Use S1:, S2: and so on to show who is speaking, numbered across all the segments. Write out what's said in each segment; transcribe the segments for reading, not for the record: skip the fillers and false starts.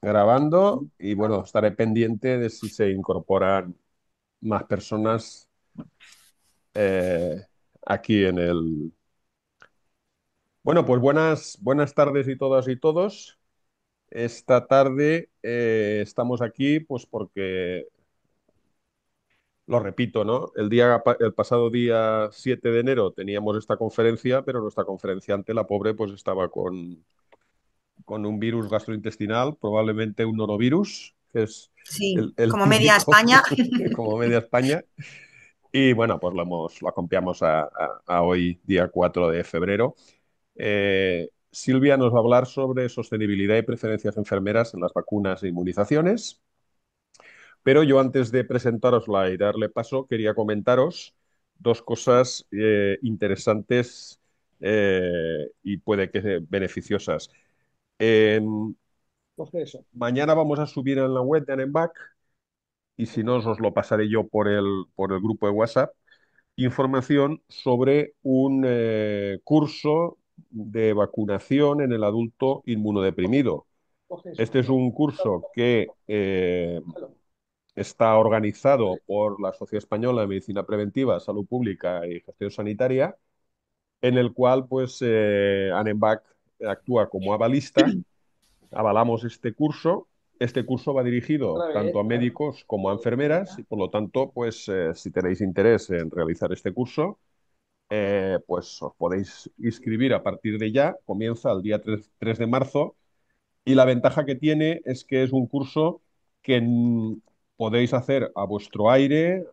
S1: grabando y bueno, estaré pendiente de si se incorporan más personas eh, aquí en el... Bueno, pues buenas tardes y todas y todos. Esta tarde estamos aquí pues porque, lo repito, ¿no? El pasado día 7 de enero teníamos esta conferencia, pero nuestra conferenciante, la pobre, pues estaba con un virus gastrointestinal, probablemente un norovirus, que es
S2: Sí,
S1: el
S2: como media
S1: típico,
S2: España.
S1: como media España. Y bueno, pues lo acopiamos a hoy, día 4 de febrero. Silvia nos va a hablar sobre sostenibilidad y preferencias enfermeras en las vacunas e inmunizaciones. Pero yo antes de presentarosla y darle paso, quería comentaros dos cosas interesantes y puede que beneficiosas. Eh, Mañana vamos a subir en la web de Anembak, y si no, os lo pasaré yo por el grupo de WhatsApp, información sobre un curso de vacunación en el adulto inmunodeprimido. Este es un curso que está organizado por la Sociedad Española de Medicina Preventiva, Salud Pública y Gestión Sanitaria, en el cual pues Anembak actúa como avalista. Avalamos este curso. Este curso va dirigido tanto a médicos como a enfermeras y por lo tanto, pues si tenéis interés en realizar este curso, pues os podéis inscribir a partir de ya. Comienza el día 3 de marzo y la ventaja que tiene es que es un curso que podéis hacer a vuestro aire,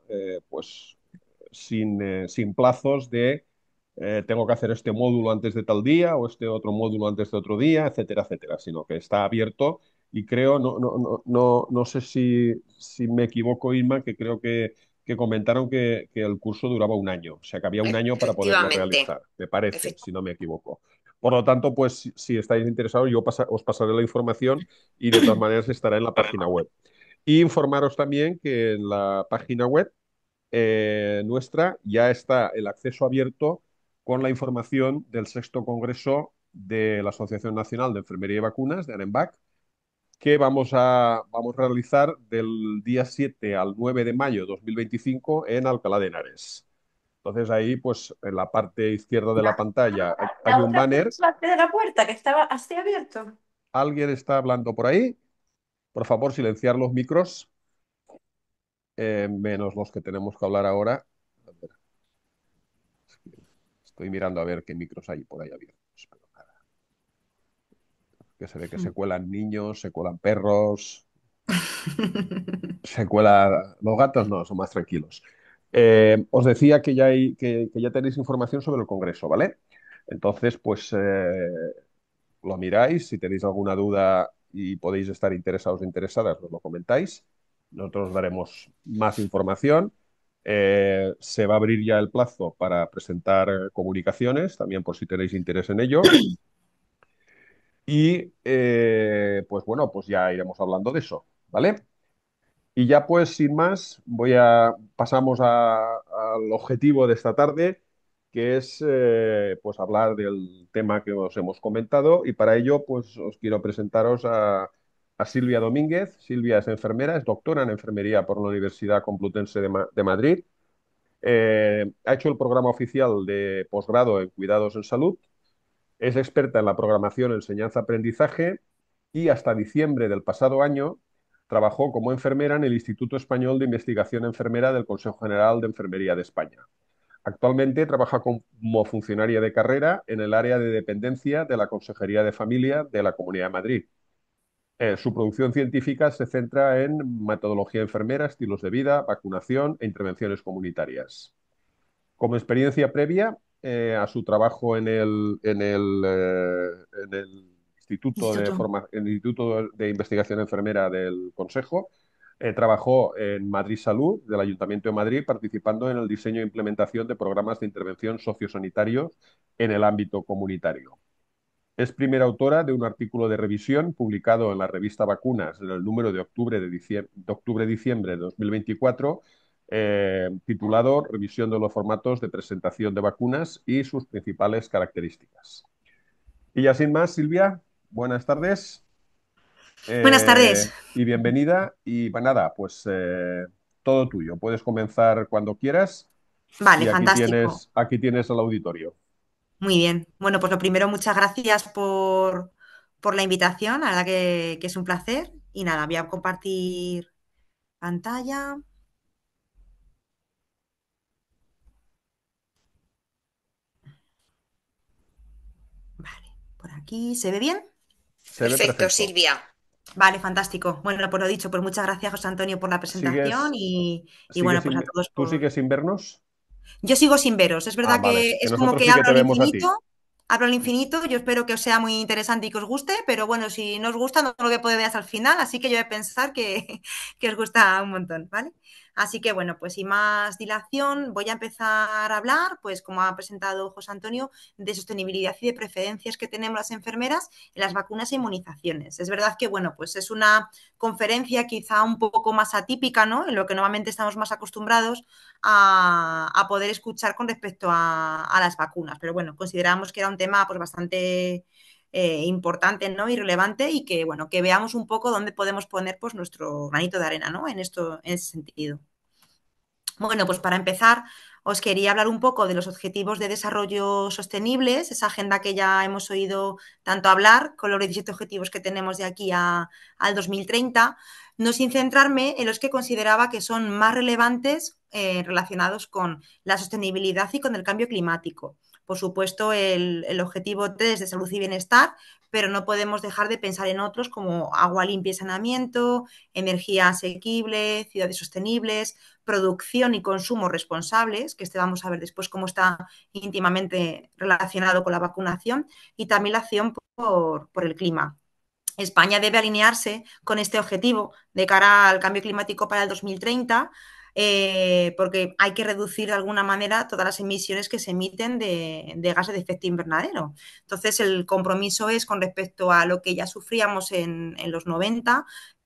S1: pues sin plazos de tengo que hacer este módulo antes de tal día o este otro módulo antes de otro día, etcétera, etcétera, sino que está abierto y creo, no sé si me equivoco, Irma, que creo que comentaron que el curso duraba un año, o sea que había un año para poderlo
S2: Efectivamente,
S1: realizar, me parece,
S2: efectivamente.
S1: si no me equivoco. Por lo tanto, pues si estáis interesados, os pasaré la información y de todas maneras estará en la página web. Y informaros también que en la página web nuestra ya está el acceso abierto con la información del sexto congreso de la Asociación Nacional de Enfermería y Vacunas, de ANEMVAC, que vamos a realizar del día 7 al 9 de mayo de 2025 en Alcalá de Henares. Entonces ahí, pues en la parte izquierda de la pantalla hay
S2: La
S1: un
S2: otra
S1: banner.
S2: parte de la puerta que estaba así abierto.
S1: ¿Alguien está hablando por ahí? Por favor, silenciar los micros, menos los que tenemos que hablar ahora. A ver, estoy mirando a ver qué micros hay por ahí abiertos, pero nada. Que se ve que se cuelan niños, se cuelan perros, se cuela... Los gatos no, son más tranquilos. Os decía que ya tenéis información sobre el Congreso, ¿vale? Entonces, pues lo miráis. Si tenéis alguna duda y podéis estar interesados o interesadas, nos lo comentáis. Nosotros os daremos más información. Se va a abrir ya el plazo para presentar comunicaciones, también por si tenéis interés en ello. Y pues bueno, pues ya iremos hablando de eso, ¿vale? Y ya pues sin más, pasamos al objetivo de esta tarde, que es pues hablar del tema que os hemos comentado, y para ello pues os quiero presentaros a Silvia Domínguez. Silvia es enfermera, es doctora en enfermería por la Universidad Complutense de Madrid. Ha hecho el programa oficial de posgrado en cuidados en salud. Es experta en la programación, enseñanza-aprendizaje y hasta diciembre del pasado año trabajó como enfermera en el Instituto Español de Investigación Enfermera del Consejo General de Enfermería de España. Actualmente trabaja como funcionaria de carrera en el área de dependencia de la Consejería de Familia de la Comunidad de Madrid. Su producción científica se centra en metodología enfermera, estilos de vida, vacunación e intervenciones comunitarias. Como experiencia previa a su trabajo en el
S2: Instituto.
S1: En el Instituto de Investigación Enfermera del Consejo, trabajó en Madrid Salud, del Ayuntamiento de Madrid, participando en el diseño e implementación de programas de intervención sociosanitarios en el ámbito comunitario. Es primera autora de un artículo de revisión publicado en la revista Vacunas en el número de octubre-diciembre de 2024, titulado Revisión de los formatos de presentación de vacunas y sus principales características. Y ya sin más, Silvia, buenas tardes.
S2: Buenas tardes.
S1: y bienvenida. Y pues nada, pues todo tuyo. Puedes comenzar cuando quieras
S2: Vale,
S1: y
S2: fantástico.
S1: aquí tienes el auditorio.
S2: Muy bien. Bueno, pues lo primero, muchas gracias por la invitación. La verdad que es un placer. Y nada, voy a compartir pantalla. Vale, por aquí. ¿Se ve bien?
S1: Se ve
S2: Perfecto,
S1: perfecto.
S2: Silvia. Vale, fantástico. Bueno, pues lo dicho, pues muchas gracias, José Antonio, por la presentación
S1: ¿Sigues,
S2: y bueno, pues a todos
S1: tú
S2: por...
S1: sigues sin vernos?
S2: Yo sigo sin veros. Es
S1: Ah,
S2: verdad
S1: vale.
S2: que
S1: Que
S2: es como
S1: nosotros
S2: que
S1: sí que te vemos a ti.
S2: abro al infinito. Yo espero que os sea muy interesante y que os guste, pero bueno, si no os gusta, no lo voy a poder ver hasta el final, así que yo voy a pensar que, que os gusta un montón, ¿vale? Así que bueno, pues sin más dilación, voy a empezar a hablar, pues como ha presentado José Antonio, de sostenibilidad y de preferencias que tenemos las enfermeras en las vacunas e inmunizaciones. Es verdad que, bueno, pues es una conferencia quizá un poco más atípica, ¿no? En lo que normalmente estamos más acostumbrados a poder escuchar con respecto a las vacunas. Pero bueno, consideramos que era un tema pues, bastante importante, ¿no? Y relevante y que, bueno, que veamos un poco dónde podemos poner pues, nuestro granito de arena, ¿no? En esto, en ese sentido. Bueno, pues para empezar, os quería hablar un poco de los objetivos de desarrollo sostenibles, esa agenda que ya hemos oído tanto hablar, con los 17 objetivos que tenemos de aquí al 2030, no sin centrarme en los que consideraba que son más relevantes relacionados con la sostenibilidad y con el cambio climático. Por supuesto, el objetivo 3 de salud y bienestar, pero no podemos dejar de pensar en otros como agua limpia y saneamiento, energía asequible, ciudades sostenibles, producción y consumo responsables, que este vamos a ver después cómo está íntimamente relacionado con la vacunación, y también la acción por el clima. España debe alinearse con este objetivo de cara al cambio climático para el 2030, porque hay que reducir de alguna manera todas las emisiones que se emiten de gases de efecto invernadero. Entonces, el compromiso es con respecto a lo que ya sufríamos en los 90,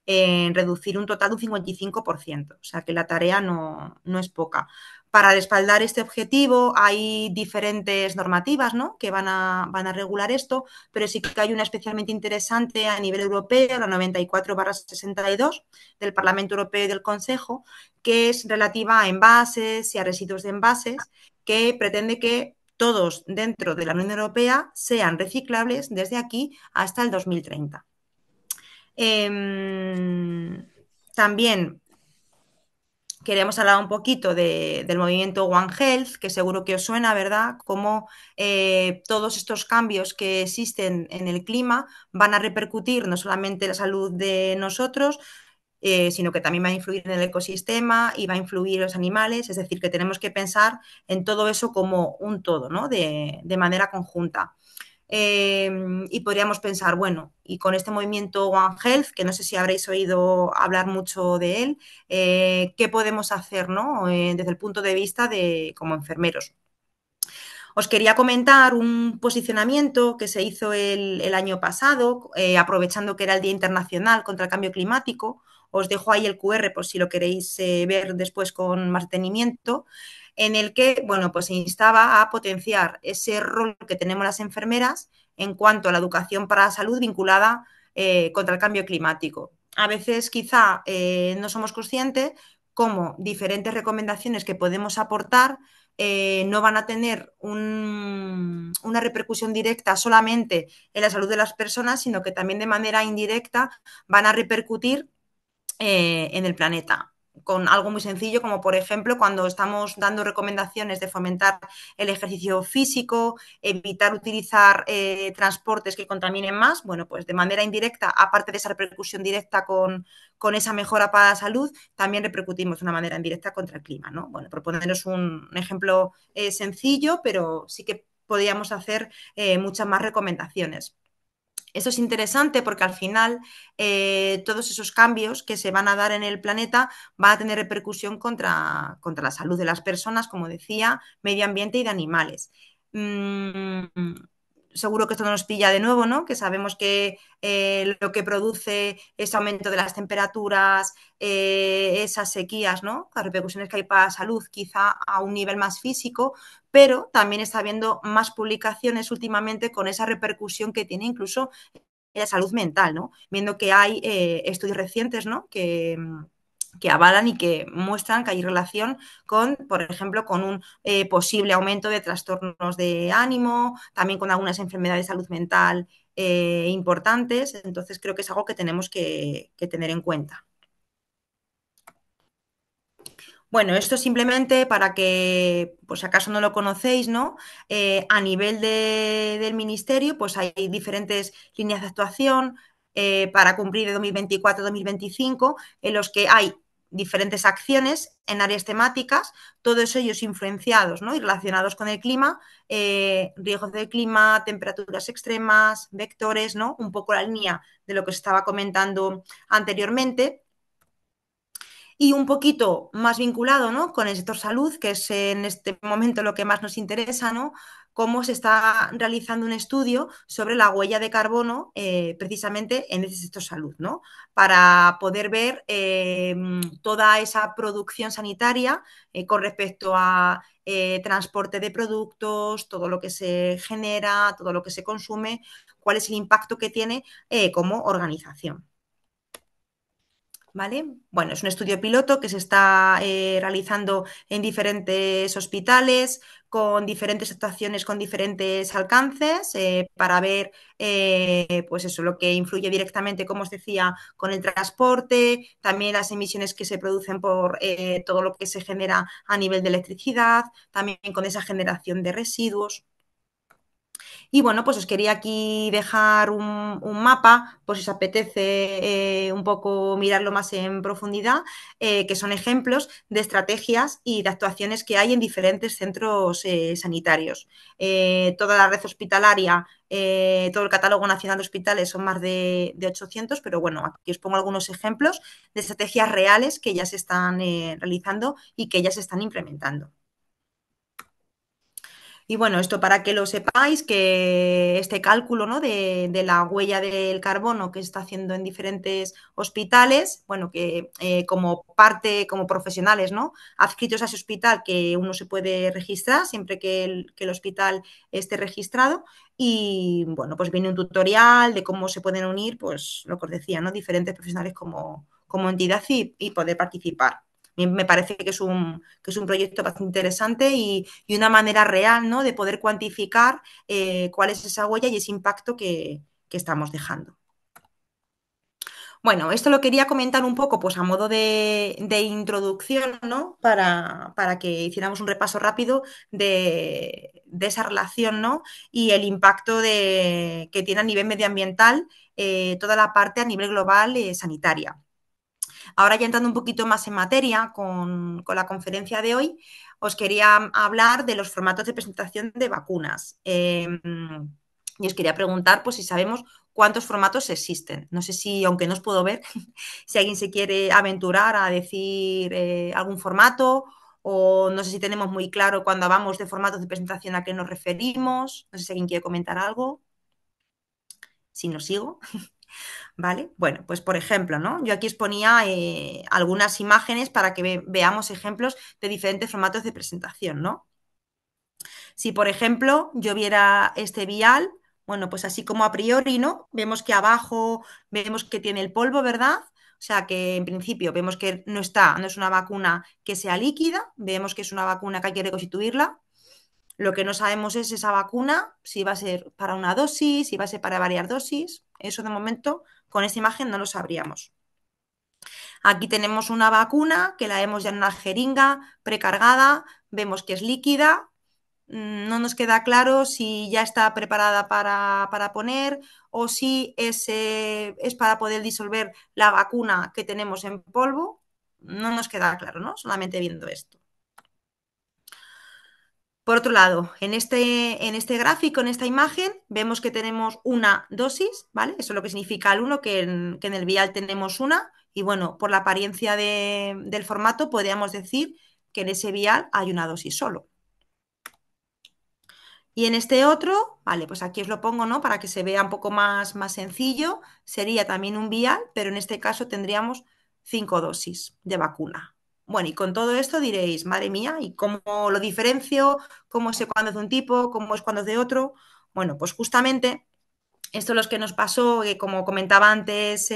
S2: en reducir un total de un 55%. O sea que la tarea no es poca. Para respaldar este objetivo hay diferentes normativas, ¿no? Que van a regular esto, pero sí que hay una especialmente interesante a nivel europeo, la 94/62 del Parlamento Europeo y del Consejo, que es relativa a envases y a residuos de envases, que pretende que todos dentro de la Unión Europea sean reciclables desde aquí hasta el 2030. También queremos hablar un poquito del movimiento One Health, que seguro que os suena, ¿verdad? Cómo todos estos cambios que existen en el clima van a repercutir no solamente en la salud de nosotros, sino que también va a influir en el ecosistema y va a influir en los animales. Es decir, que tenemos que pensar en todo eso como un todo, ¿no? De manera conjunta. Y podríamos pensar, bueno, y con este movimiento One Health, que no sé si habréis oído hablar mucho de él, ¿qué podemos hacer, ¿no? Desde el punto de vista de como enfermeros? Os quería comentar un posicionamiento que se hizo el año pasado, aprovechando que era el Día Internacional contra el Cambio Climático. Os dejo ahí el QR por si lo queréis ver después con más detenimiento, en el que, bueno, pues se instaba a potenciar ese rol que tenemos las enfermeras en cuanto a la educación para la salud vinculada contra el cambio climático. A veces quizá no somos conscientes cómo diferentes recomendaciones que podemos aportar no van a tener una repercusión directa solamente en la salud de las personas, sino que también de manera indirecta van a repercutir en el planeta con algo muy sencillo, como por ejemplo cuando estamos dando recomendaciones de fomentar el ejercicio físico, evitar utilizar transportes que contaminen más, bueno, pues de manera indirecta, aparte de esa repercusión directa con esa mejora para la salud, también repercutimos de una manera indirecta contra el clima, ¿no? Bueno, proponernos un ejemplo sencillo, pero sí que podríamos hacer muchas más recomendaciones. Eso es interesante porque al final todos esos cambios que se van a dar en el planeta van a tener repercusión contra la salud de las personas, como decía, medio ambiente y de animales. Mm, Seguro que esto no nos pilla de nuevo, ¿no? Que sabemos que lo que produce ese aumento de las temperaturas, esas sequías, ¿no? Las repercusiones que hay para la salud, quizá a un nivel más físico, pero también está habiendo más publicaciones últimamente con esa repercusión que tiene incluso en la salud mental, ¿no? Viendo que hay estudios recientes, ¿no? Que avalan y que muestran que hay relación con, por ejemplo, con un posible aumento de trastornos de ánimo, también con algunas enfermedades de salud mental importantes. Entonces, creo que es algo que tenemos que tener en cuenta. Bueno, esto simplemente para que, pues si acaso no lo conocéis, ¿no? A nivel del ministerio, pues hay diferentes líneas de actuación para cumplir de 2024-2025, en los que hay diferentes acciones en áreas temáticas, todos ellos influenciados, ¿no? Y relacionados con el clima, riesgos del clima, temperaturas extremas, vectores, ¿no? Un poco la línea de lo que os estaba comentando anteriormente y un poquito más vinculado, ¿no? Con el sector salud, que es en este momento lo que más nos interesa, ¿no? Cómo se está realizando un estudio sobre la huella de carbono precisamente en ese sector salud, ¿no? Para poder ver toda esa producción sanitaria con respecto a transporte de productos, todo lo que se genera, todo lo que se consume, cuál es el impacto que tiene como organización. ¿Vale? Bueno, es un estudio piloto que se está realizando en diferentes hospitales, con diferentes actuaciones, con diferentes alcances, para ver, pues eso, lo que influye directamente, como os decía, con el transporte, también las emisiones que se producen por todo lo que se genera a nivel de electricidad, también con esa generación de residuos. Y bueno, pues os quería aquí dejar un mapa, pues si os apetece un poco mirarlo más en profundidad, que son ejemplos de estrategias y de actuaciones que hay en diferentes centros sanitarios. Toda la red hospitalaria, todo el catálogo nacional de hospitales son más de 800, pero bueno, aquí os pongo algunos ejemplos de estrategias reales que ya se están realizando y que ya se están implementando. Y bueno, esto para que lo sepáis, que este cálculo, ¿no? de la huella del carbono que se está haciendo en diferentes hospitales, bueno, que como parte, como profesionales, ¿no? Adscritos a ese hospital, que uno se puede registrar siempre que el hospital esté registrado. Y bueno, pues viene un tutorial de cómo se pueden unir, pues lo que os decía, ¿no? Diferentes profesionales como entidad y poder participar. Me parece que es un proyecto bastante interesante y una manera real, ¿no? De poder cuantificar cuál es esa huella y ese impacto que estamos dejando. Bueno, esto lo quería comentar un poco, pues a modo de introducción, ¿no? Para que hiciéramos un repaso rápido de esa relación, ¿no? Y el impacto que tiene a nivel medioambiental toda la parte a nivel global sanitaria. Ahora ya entrando un poquito más en materia con la conferencia de hoy, os quería hablar de los formatos de presentación de vacunas. Y os quería preguntar, pues si sabemos cuántos formatos existen. No sé si, aunque no os puedo ver, si alguien se quiere aventurar a decir algún formato o no sé si tenemos muy claro cuando hablamos de formatos de presentación a qué nos referimos. No sé si alguien quiere comentar algo. Si no sigo. ¿Vale? Bueno, pues por ejemplo, ¿no? Yo aquí os ponía algunas imágenes para que veamos ejemplos de diferentes formatos de presentación, ¿no? Si, por ejemplo, yo viera este vial, bueno, pues así como a priori, ¿no? Vemos que abajo, vemos que tiene el polvo, ¿verdad? O sea que en principio vemos que no es una vacuna que sea líquida, vemos que es una vacuna que hay que reconstituirla. Lo que no sabemos es esa vacuna, si va a ser para una dosis, si va a ser para varias dosis. Eso de momento, con esta imagen no lo sabríamos. Aquí tenemos una vacuna que la vemos ya en una jeringa precargada, vemos que es líquida, no nos queda claro si ya está preparada para poner o si es para poder disolver la vacuna que tenemos en polvo. No nos queda claro, ¿no? Solamente viendo esto. Por otro lado, en este gráfico, en esta imagen, vemos que tenemos una dosis, ¿vale? Eso es lo que significa el 1, que en el vial tenemos una, y bueno, por la apariencia del formato podríamos decir que en ese vial hay una dosis solo. Y en este otro, vale, pues aquí os lo pongo, ¿no? Para que se vea un poco más sencillo, sería también un vial, pero en este caso tendríamos 5 dosis de vacuna. Bueno, y con todo esto diréis, madre mía, ¿y cómo lo diferencio? ¿Cómo sé cuándo es de un tipo? ¿Cómo es cuándo es de otro? Bueno, pues justamente Esto es lo que nos pasó, como comentaba antes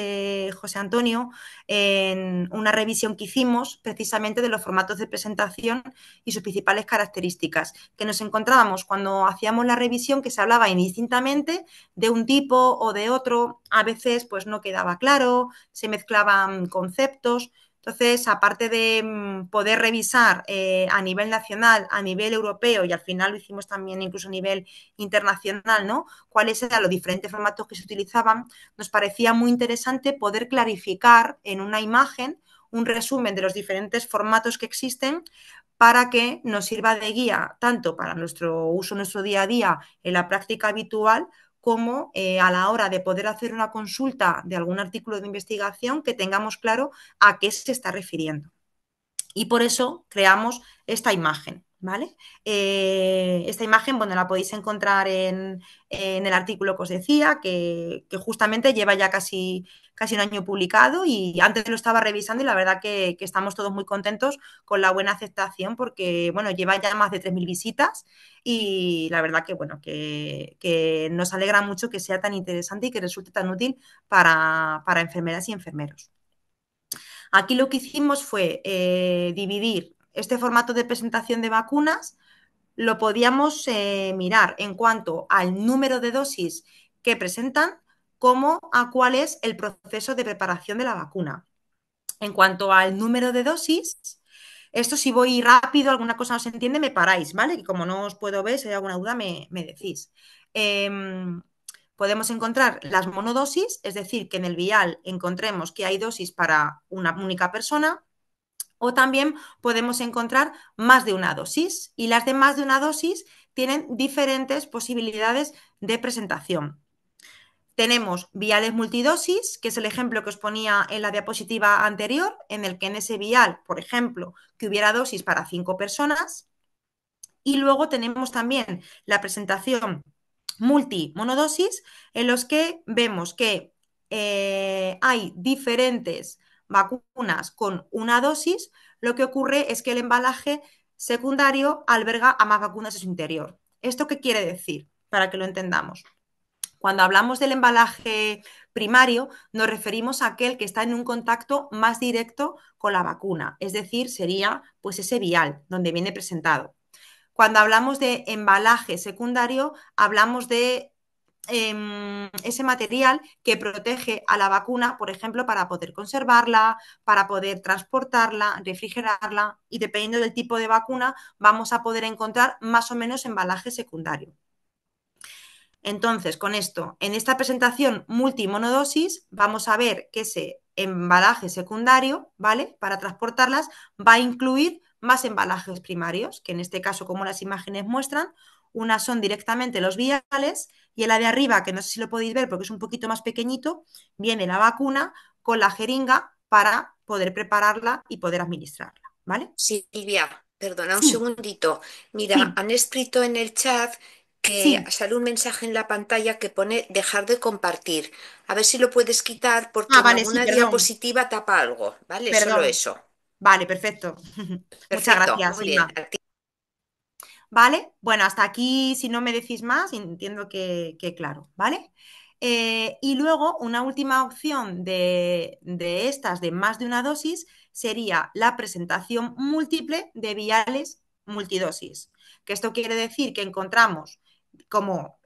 S2: José Antonio, en una revisión que hicimos precisamente de los formatos de presentación y sus principales características, que nos encontrábamos cuando hacíamos la revisión que se hablaba indistintamente de un tipo o de otro, a veces pues no quedaba claro, se mezclaban conceptos. Entonces, aparte de poder revisar a nivel nacional, a nivel europeo y al final lo hicimos también incluso a nivel internacional, ¿no? Cuáles eran los diferentes formatos que se utilizaban, nos parecía muy interesante poder clarificar en una imagen un resumen de los diferentes formatos que existen para que nos sirva de guía tanto para nuestro uso en nuestro día a día en la práctica habitual como a la hora de poder hacer una consulta de algún artículo de investigación que tengamos claro a qué se está refiriendo. Y por eso creamos esta imagen, ¿vale? Esta imagen, bueno, la podéis encontrar en el artículo que os decía, que justamente lleva ya casi un año publicado y antes lo estaba revisando y la verdad que estamos todos muy contentos con la buena aceptación porque, bueno, lleva ya más de 3.000 visitas y la verdad que, bueno, que nos alegra mucho que sea tan interesante y que resulte tan útil para enfermeras y enfermeros. Aquí lo que hicimos fue dividir este formato de presentación de vacunas, lo podíamos mirar en cuanto al número de dosis que presentan, como a cuál es el proceso de preparación de la vacuna. En cuanto al número de dosis, esto si voy rápido, alguna cosa no se entiende, me paráis, ¿vale? Y como no os puedo ver, si hay alguna duda, me decís. Podemos encontrar las monodosis, es decir, que en el vial encontremos que hay dosis para una única persona, o también podemos encontrar más de una dosis y las de más de una dosis tienen diferentes posibilidades de presentación. Tenemos viales multidosis, que es el ejemplo que os ponía en la diapositiva anterior, en el que en ese vial, por ejemplo, que hubiera dosis para 5 personas. Y luego tenemos también la presentación multimonodosis, en los que vemos que hay diferentes vacunas con una dosis. Lo que ocurre es que el embalaje secundario alberga a más vacunas en su interior. ¿Esto qué quiere decir? Para que lo entendamos. Cuando hablamos del embalaje primario, nos referimos a aquel que está en un contacto más directo con la vacuna, es decir, sería pues ese vial donde viene presentado. Cuando hablamos de embalaje secundario, hablamos de ese material que protege a la vacuna, por ejemplo, para poder conservarla, para poder transportarla, refrigerarla y dependiendo del tipo de vacuna vamos a poder encontrar más o menos embalaje secundario. Entonces, con esto, en esta presentación multimonodosis, vamos a ver que ese embalaje secundario, ¿vale? Para transportarlas, va a incluir más embalajes primarios, que en este caso, como las imágenes muestran, unas son directamente los viales y en la de arriba, que no sé si lo podéis ver porque es un poquito más pequeñito, viene la vacuna con la jeringa para poder prepararla y poder administrarla, ¿vale?
S3: Silvia, perdona un
S2: Sí,
S3: segundito. Mira,
S2: sí,
S3: han escrito en el chat que
S2: sí.
S3: sale un mensaje en la pantalla que pone dejar de compartir. A ver si lo puedes quitar porque
S2: Ah,
S3: en
S2: vale, sí,
S3: alguna
S2: perdón,
S3: diapositiva tapa algo, ¿vale? Solo
S2: perdón.
S3: eso.
S2: Vale, perfecto. Muchas
S3: Perfecto,
S2: gracias,
S3: muy bien.
S2: Silva. ¿Vale? Bueno, hasta aquí, si no me decís más, entiendo que claro, ¿vale? Y luego, una última opción de estas, de más de una dosis, sería la presentación múltiple de viales multidosis. Que esto quiere decir que encontramos como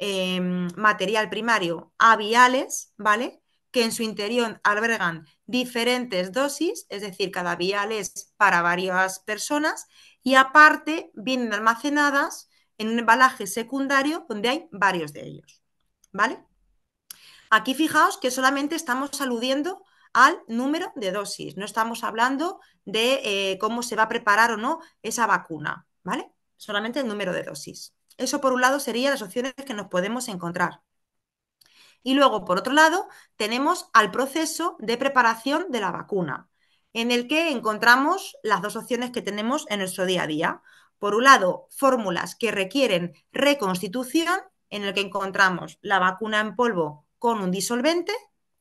S2: material primario a viales, ¿vale? Que en su interior albergan diferentes dosis, es decir, cada vial es para varias personas y aparte vienen almacenadas en un embalaje secundario donde hay varios de ellos. ¿Vale? Aquí fijaos que solamente estamos aludiendo al número de dosis, no estamos hablando de cómo se va a preparar o no esa vacuna, ¿vale? Solamente el número de dosis. Eso por un lado serían las opciones que nos podemos encontrar. Y luego, por otro lado, tenemos al proceso de preparación de la vacuna, en el que encontramos las dos opciones que tenemos en nuestro día a día. Por un lado, fórmulas que requieren reconstitución, en el que encontramos la vacuna en polvo con un disolvente.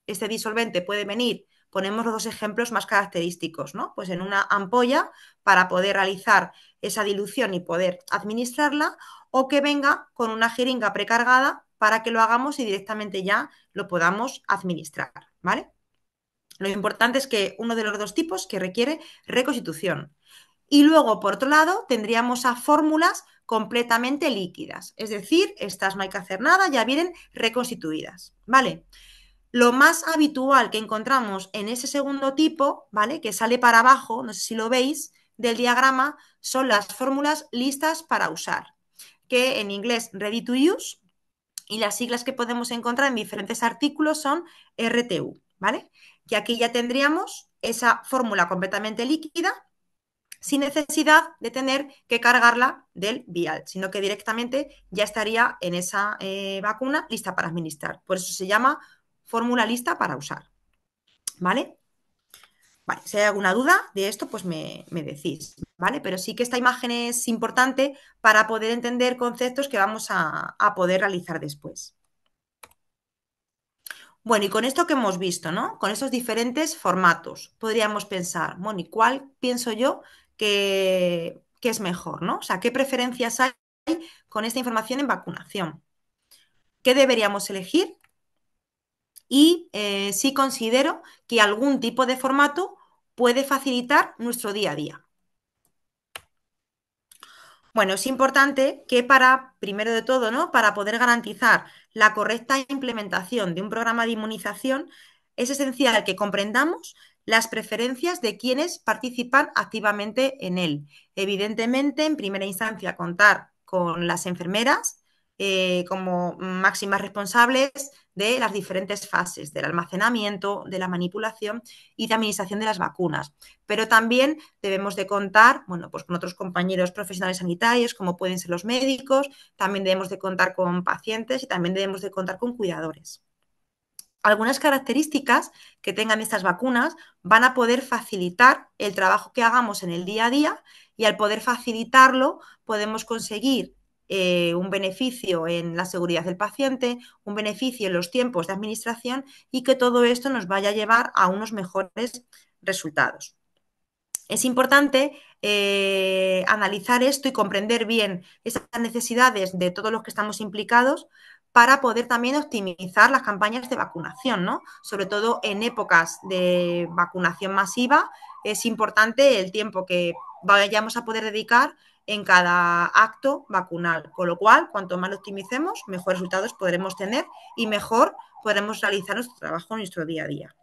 S2: Este disolvente puede venir, ponemos los dos ejemplos más característicos, ¿no? Pues en una ampolla para poder realizar esa dilución y poder administrarla, o que venga con una jeringa precargada para que lo hagamos y directamente ya lo podamos administrar, ¿vale? Lo importante es que uno de los dos tipos que requiere reconstitución. Y luego, por otro lado, tendríamos a fórmulas completamente líquidas, es decir, estas no hay que hacer nada, ya vienen reconstituidas, ¿vale? Lo más habitual que encontramos en ese segundo tipo, ¿vale? Que sale para abajo, no sé si lo veis, del diagrama, son las fórmulas listas para usar, que en inglés ready to use, y las siglas que podemos encontrar en diferentes artículos son RTU, ¿vale? Que aquí ya tendríamos esa fórmula completamente líquida sin necesidad de tener que cargarla del vial, sino que directamente ya estaría en esa vacuna lista para administrar. Por eso se llama fórmula lista para usar, ¿vale? Vale, si hay alguna duda de esto, pues me decís, ¿vale? Pero sí que esta imagen es importante para poder entender conceptos que vamos a poder realizar después. Bueno, y con esto que hemos visto, ¿no? Con esos diferentes formatos, podríamos pensar, bueno, ¿y cuál pienso yo que es mejor, ¿no? O sea, ¿qué preferencias hay con esta información en vacunación? ¿Qué deberíamos elegir? Y sí considero que algún tipo de formato puede facilitar nuestro día a día. Bueno, es importante que primero de todo, ¿no? Para poder garantizar la correcta implementación de un programa de inmunización, es esencial que comprendamos las preferencias de quienes participan activamente en él. Evidentemente, en primera instancia, contar con las enfermeras como máximas responsables de las diferentes fases del almacenamiento, de la manipulación y de administración de las vacunas. Pero también debemos de contar, bueno, pues con otros compañeros profesionales sanitarios, como pueden ser los médicos, también debemos de contar con pacientes y también debemos de contar con cuidadores. Algunas características que tengan estas vacunas van a poder facilitar el trabajo que hagamos en el día a día y al poder facilitarlo podemos conseguir un beneficio en la seguridad del paciente, un beneficio en los tiempos de administración y que todo esto nos vaya a llevar a unos mejores resultados. Es importante analizar esto y comprender bien esas necesidades de todos los que estamos implicados para poder también optimizar las campañas de vacunación, ¿no? Sobre todo en épocas de vacunación masiva, es importante el tiempo que vayamos a poder dedicar en cada acto vacunal, con lo cual, cuanto más lo optimicemos, mejores resultados podremos tener y mejor podremos realizar nuestro trabajo en nuestro día a día.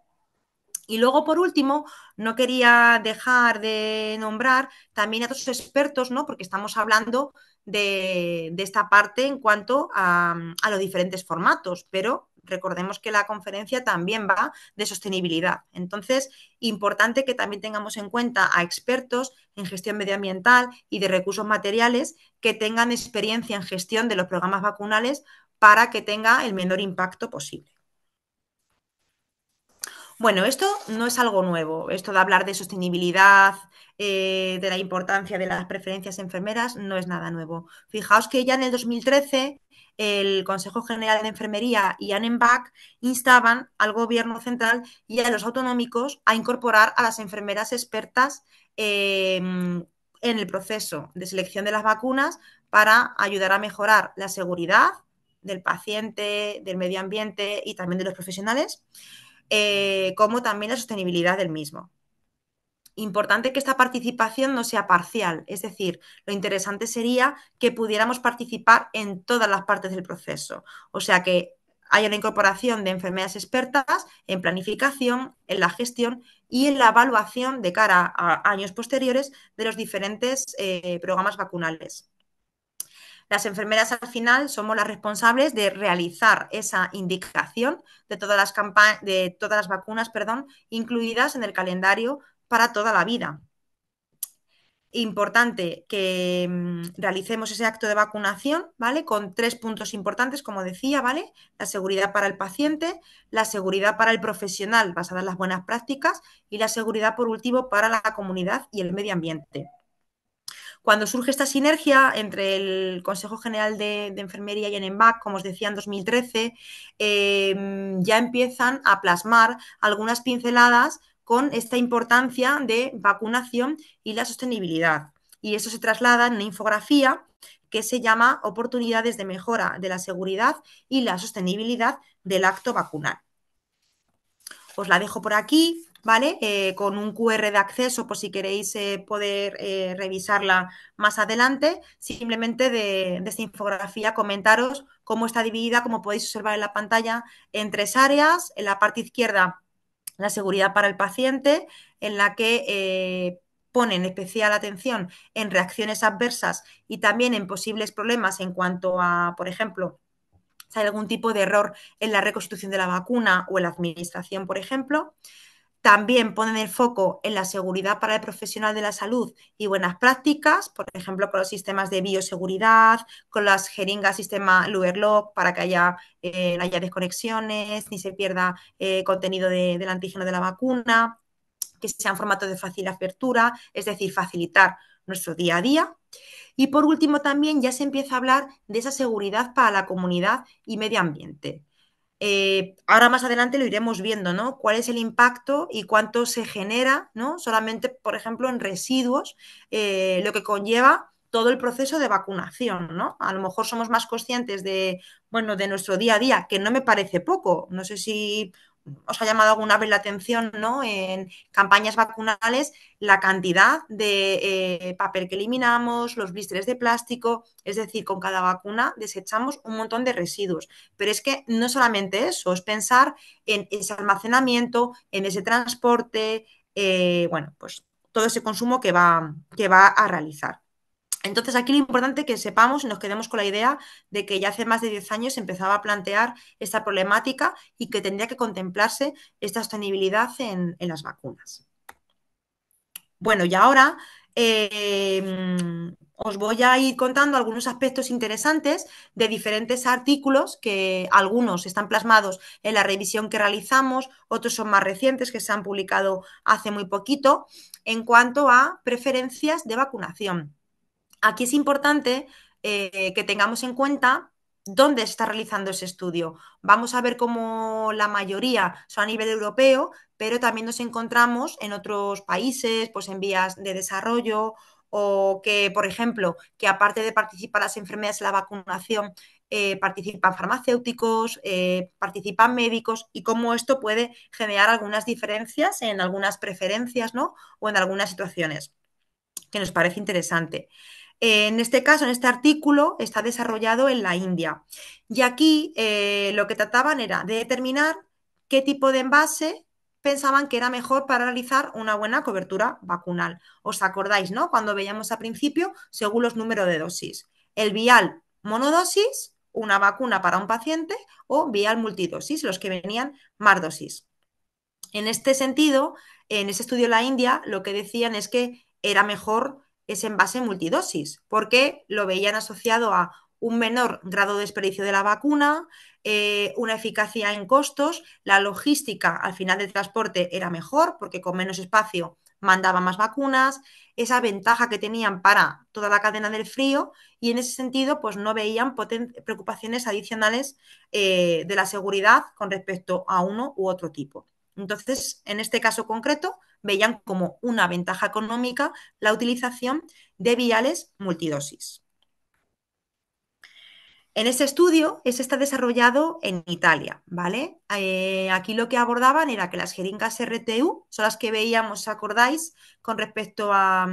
S2: Y luego, por último, no quería dejar de nombrar también a otros expertos, ¿no? Porque estamos hablando de esta parte en cuanto a los diferentes formatos, pero recordemos que la conferencia también va de sostenibilidad. Entonces, importante que también tengamos en cuenta a expertos en gestión medioambiental y de recursos materiales que tengan experiencia en gestión de los programas vacunales para que tenga el menor impacto posible. Bueno, esto no es algo nuevo, esto de hablar de sostenibilidad, de la importancia de las preferencias enfermeras, no es nada nuevo. Fijaos que ya en el 2013 el Consejo General de Enfermería y ANEMBAC instaban al Gobierno central y a los autonómicos a incorporar a las enfermeras expertas en el proceso de selección de las vacunas para ayudar a mejorar la seguridad del paciente, del medio ambiente y también de los profesionales como también la sostenibilidad del mismo. Importante que esta participación no sea parcial, es decir, lo interesante sería que pudiéramos participar en todas las partes del proceso, o sea que haya la incorporación de enfermeras expertas en planificación, en la gestión y en la evaluación de cara a años posteriores de los diferentes programas vacunales. Las enfermeras al final somos las responsables de realizar esa indicación de todas las vacunas, incluidas en el calendario para toda la vida. Importante que realicemos ese acto de vacunación, ¿vale? Con 3 puntos importantes, como decía, ¿vale? La seguridad para el paciente, la seguridad para el profesional basada en las buenas prácticas y la seguridad, por último, para la comunidad y el medio ambiente. Cuando surge esta sinergia entre el Consejo General de Enfermería y ENEMBAC, como os decía, en 2013, ya empiezan a plasmar algunas pinceladas con esta importancia de vacunación y la sostenibilidad. Y eso se traslada en una infografía que se llama Oportunidades de mejora de la seguridad y la sostenibilidad del acto vacunal. Os la dejo por aquí, ¿vale? Con un QR de acceso por si queréis poder revisarla más adelante. Simplemente de esta infografía comentaros cómo está dividida, como podéis observar en la pantalla, en 3 áreas. En la parte izquierda, la seguridad para el paciente, en la que ponen especial atención en reacciones adversas y también en posibles problemas en cuanto a, por ejemplo, si hay algún tipo de error en la reconstitución de la vacuna o en la administración, por ejemplo. También ponen el foco en la seguridad para el profesional de la salud y buenas prácticas, por ejemplo, con los sistemas de bioseguridad, con las jeringas, sistema Luerloc, para que no haya desconexiones, ni se pierda contenido del antígeno de la vacuna, que sea en formato de fácil apertura, es decir, facilitar nuestro día a día. Y por último, también ya se empieza a hablar de esa seguridad para la comunidad y medio ambiente. Ahora más adelante lo iremos viendo, ¿no? ¿Cuál es el impacto y cuánto se genera, ¿no? Solamente, por ejemplo, en residuos, lo que conlleva todo el proceso de vacunación, ¿no? A lo mejor somos más conscientes de, bueno, de nuestro día a día, que no me parece poco. No sé si os ha llamado alguna vez la atención, ¿no? En campañas vacunales, la cantidad de papel que eliminamos, los blísteres de plástico, es decir, con cada vacuna desechamos un montón de residuos. Pero es que no solamente eso, es pensar en ese almacenamiento, en ese transporte, bueno, pues todo ese consumo que va a realizar. Entonces, aquí lo importante es que sepamos y nos quedemos con la idea de que ya hace más de 10 años se empezaba a plantear esta problemática y que tendría que contemplarse esta sostenibilidad en las vacunas. Bueno, y ahora os voy a ir contando algunos aspectos interesantes de diferentes artículos que algunos están plasmados en la revisión que realizamos, otros son más recientes que se han publicado hace muy poquito, en cuanto a preferencias de vacunación. Aquí es importante que tengamos en cuenta dónde se está realizando ese estudio. Vamos a ver cómo la mayoría son a nivel europeo, pero también nos encontramos en otros países, pues en vías de desarrollo o que, por ejemplo, que aparte de participar las enfermedades en la vacunación, participan farmacéuticos, participan médicos y cómo esto puede generar algunas diferencias en algunas preferencias, ¿no? O en algunas situaciones que nos parece interesante. En este caso, en este artículo, está desarrollado en la India. Y aquí lo que trataban era de determinar qué tipo de envase pensaban que era mejor para realizar una buena cobertura vacunal. ¿Os acordáis, no? Cuando veíamos al principio, según los números de dosis. El vial monodosis, una vacuna para un paciente, o vial multidosis, los que venían más dosis. En este sentido, en ese estudio en la India, lo que decían es que era mejor ese envase multidosis, porque lo veían asociado a un menor grado de desperdicio de la vacuna, una eficacia en costos, la logística al final del transporte era mejor, porque con menos espacio mandaba más vacunas, esa ventaja que tenían para toda la cadena del frío, y en ese sentido, pues no veían preocupaciones adicionales de la seguridad con respecto a uno u otro tipo. Entonces, en este caso concreto, veían como una ventaja económica la utilización de viales multidosis. En ese estudio, ese está desarrollado en Italia, ¿vale? Aquí lo que abordaban era que las jeringas RTU son las que veíamos, ¿os acordáis? Con respecto a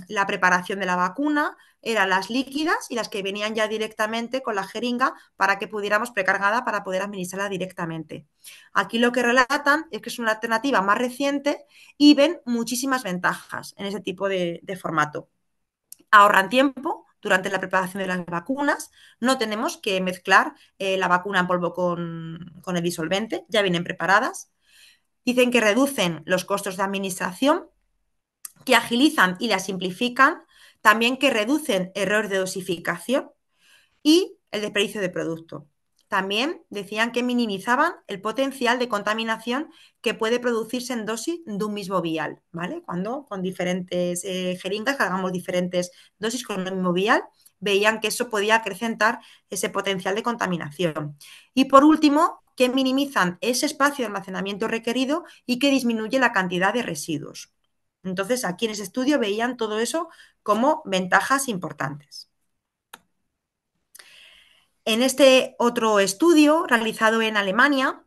S2: la preparación de la vacuna, eran las líquidas y las que venían ya directamente con la jeringa para que pudiéramos precargada para poder administrarla directamente. Aquí lo que relatan es que es una alternativa más reciente y ven muchísimas ventajas en ese tipo de formato. Ahorran tiempo durante la preparación de las vacunas, no tenemos que mezclar la vacuna en polvo con el disolvente, ya vienen preparadas. Dicen que reducen los costos de administración, que agilizan y la simplifican, también que reducen errores de dosificación y el desperdicio de producto. También decían que minimizaban el potencial de contaminación que puede producirse en dosis de un mismo vial, ¿vale? Cuando con diferentes jeringas cargamos diferentes dosis con el mismo vial, veían que eso podía acrecentar ese potencial de contaminación. Y por último, que minimizan ese espacio de almacenamiento requerido y que disminuye la cantidad de residuos. Entonces, aquí en ese estudio veían todo eso como ventajas importantes. En este otro estudio realizado en Alemania,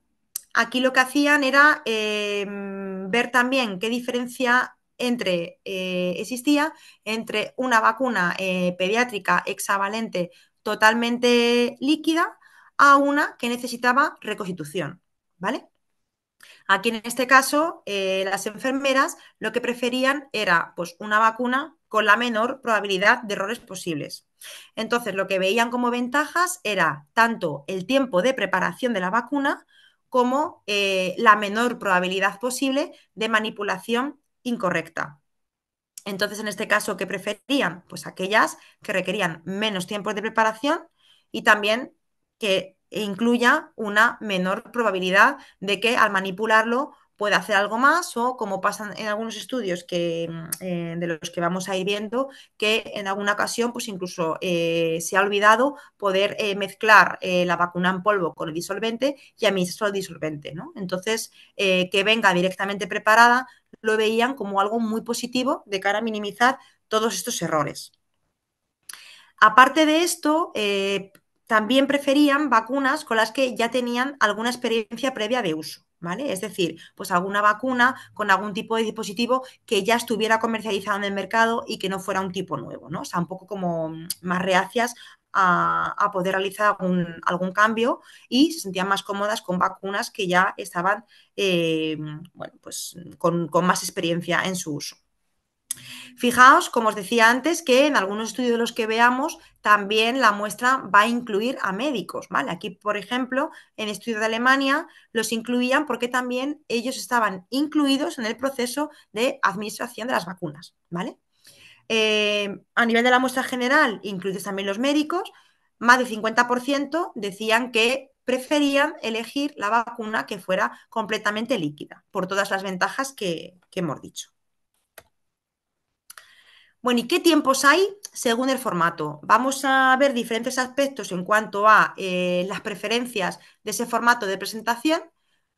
S2: aquí lo que hacían era ver también qué diferencia existía entre una vacuna pediátrica hexavalente totalmente líquida a una que necesitaba reconstitución, ¿vale? Aquí en este caso, las enfermeras lo que preferían era pues, una vacuna con la menor probabilidad de errores posibles. Entonces, lo que veían como ventajas era tanto el tiempo de preparación de la vacuna como la menor probabilidad posible de manipulación incorrecta. Entonces, en este caso, ¿qué preferían? Pues aquellas que requerían menos tiempo de preparación y también que incluya una menor probabilidad de que al manipularlo pueda hacer algo más o como pasa en algunos estudios de los que vamos a ir viendo, que en alguna ocasión pues incluso se ha olvidado poder mezclar la vacuna en polvo con el disolvente y administrar el disolvente, ¿no? Entonces, que venga directamente preparada lo veían como algo muy positivo de cara a minimizar todos estos errores. Aparte de esto, también preferían vacunas con las que ya tenían alguna experiencia previa de uso, ¿vale? Es decir, pues alguna vacuna con algún tipo de dispositivo que ya estuviera comercializado en el mercado y que no fuera un tipo nuevo, ¿no? O sea, un poco como más reacias a poder realizar algún cambio y se sentían más cómodas con vacunas que ya estaban bueno, pues con más experiencia en su uso. Fijaos, como os decía antes, que en algunos estudios de los que veamos también la muestra va a incluir a médicos, ¿vale? Aquí, por ejemplo, en el estudio de Alemania los incluían porque también ellos estaban incluidos en el proceso de administración de las vacunas, ¿vale? A nivel de la muestra general, incluidos también los médicos, más del 50% decían que preferían elegir la vacuna que fuera completamente líquida, por todas las ventajas que hemos dicho. Bueno, ¿y qué tiempos hay según el formato? Vamos a ver diferentes aspectos en cuanto a las preferencias de ese formato de presentación,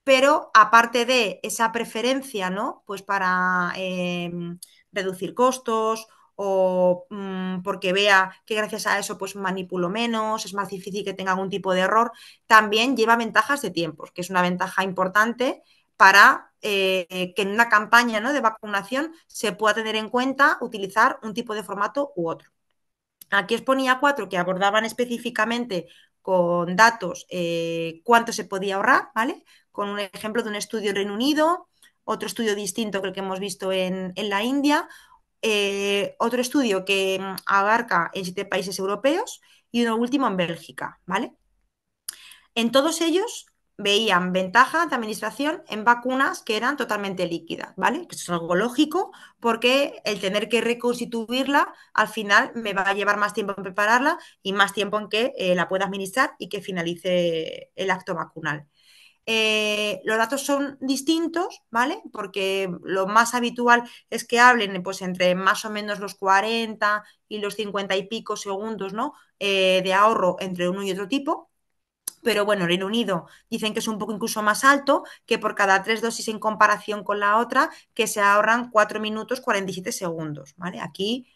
S2: pero aparte de esa preferencia, ¿no? Pues para reducir costos o porque vea que gracias a eso pues manipulo menos, es más difícil que tenga algún tipo de error, también lleva ventajas de tiempos, que es una ventaja importante para que en una campaña, ¿no?, de vacunación se pueda tener en cuenta utilizar un tipo de formato u otro. Aquí os ponía 4 que abordaban específicamente con datos cuánto se podía ahorrar, ¿vale? Con un ejemplo de un estudio en Reino Unido, otro estudio distinto que el que hemos visto en la India, otro estudio que abarca en 7 países europeos y uno último en Bélgica, ¿vale? En todos ellos veían ventaja de administración en vacunas que eran totalmente líquidas, ¿vale? Que eso es algo lógico porque el tener que reconstituirla al final me va a llevar más tiempo en prepararla y más tiempo en que la pueda administrar y que finalice el acto vacunal. Los datos son distintos, ¿vale? Porque lo más habitual es que hablen pues, entre más o menos los 40 y los 50 y pico segundos, ¿no? De ahorro entre uno y otro tipo. Pero bueno, Reino Unido dicen que es un poco incluso más alto, que por cada 3 dosis en comparación con la otra, que se ahorran 4 minutos 47 segundos, ¿vale? Aquí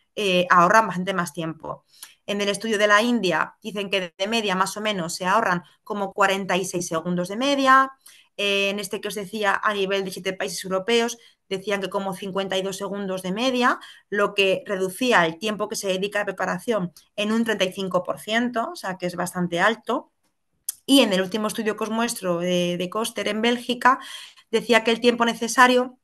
S2: ahorran bastante más tiempo. En el estudio de la India dicen que de media más o menos se ahorran como 46 segundos de media. En este que os decía a nivel de 7 países europeos decían que como 52 segundos de media, lo que reducía el tiempo que se dedica a preparación en un 35%, o sea que es bastante alto. Y en el último estudio que os muestro de Koster en Bélgica, decía que el tiempo necesario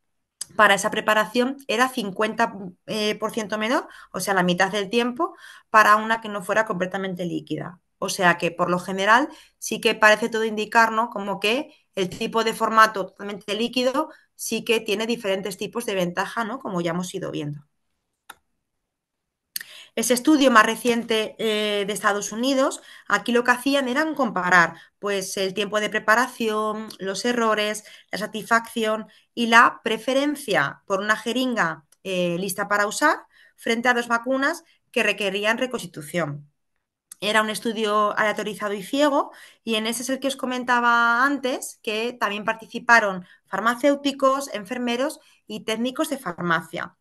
S2: para esa preparación era 50% menor, o sea, la mitad del tiempo, para una que no fuera completamente líquida. O sea que, por lo general, sí que parece todo indicar, ¿no?, como que el tipo de formato totalmente líquido sí que tiene diferentes tipos de ventaja, ¿no?, como ya hemos ido viendo. Ese estudio más reciente de Estados Unidos, aquí lo que hacían era comparar pues, el tiempo de preparación, los errores, la satisfacción y la preferencia por una jeringa lista para usar frente a 2 vacunas que requerían reconstitución. Era un estudio aleatorizado y ciego y en ese es el que os comentaba antes que también participaron farmacéuticos, enfermeros y técnicos de farmacia.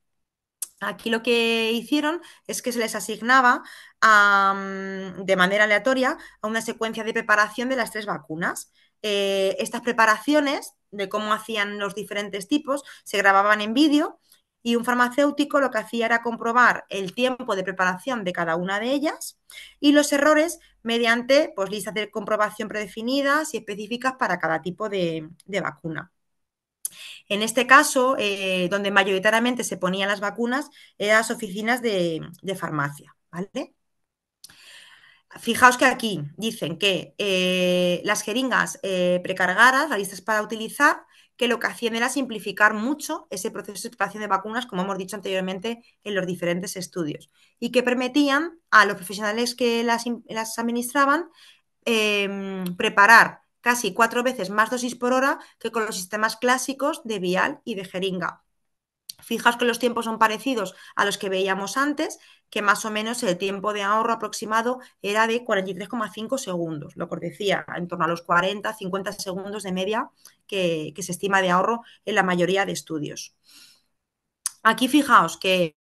S2: Aquí lo que hicieron es que se les asignaba de manera aleatoria a una secuencia de preparación de las 3 vacunas. Estas preparaciones de cómo hacían los diferentes tipos se grababan en vídeo y un farmacéutico lo que hacía era comprobar el tiempo de preparación de cada una de ellas y los errores mediante pues, listas de comprobación predefinidas y específicas para cada tipo de vacuna. En este caso, donde mayoritariamente se ponían las vacunas, eran las oficinas de farmacia, ¿vale? Fijaos que aquí dicen que las jeringas precargadas, las listas para utilizar, que lo que hacían era simplificar mucho ese proceso de preparación de vacunas, como hemos dicho anteriormente en los diferentes estudios, y que permitían a los profesionales que las administraban preparar casi 4 veces más dosis por hora que con los sistemas clásicos de vial y de jeringa. Fijaos que los tiempos son parecidos a los que veíamos antes, que más o menos el tiempo de ahorro aproximado era de 43,5 segundos, lo que os decía, en torno a los 40-50 segundos de media que se estima de ahorro en la mayoría de estudios. Aquí fijaos que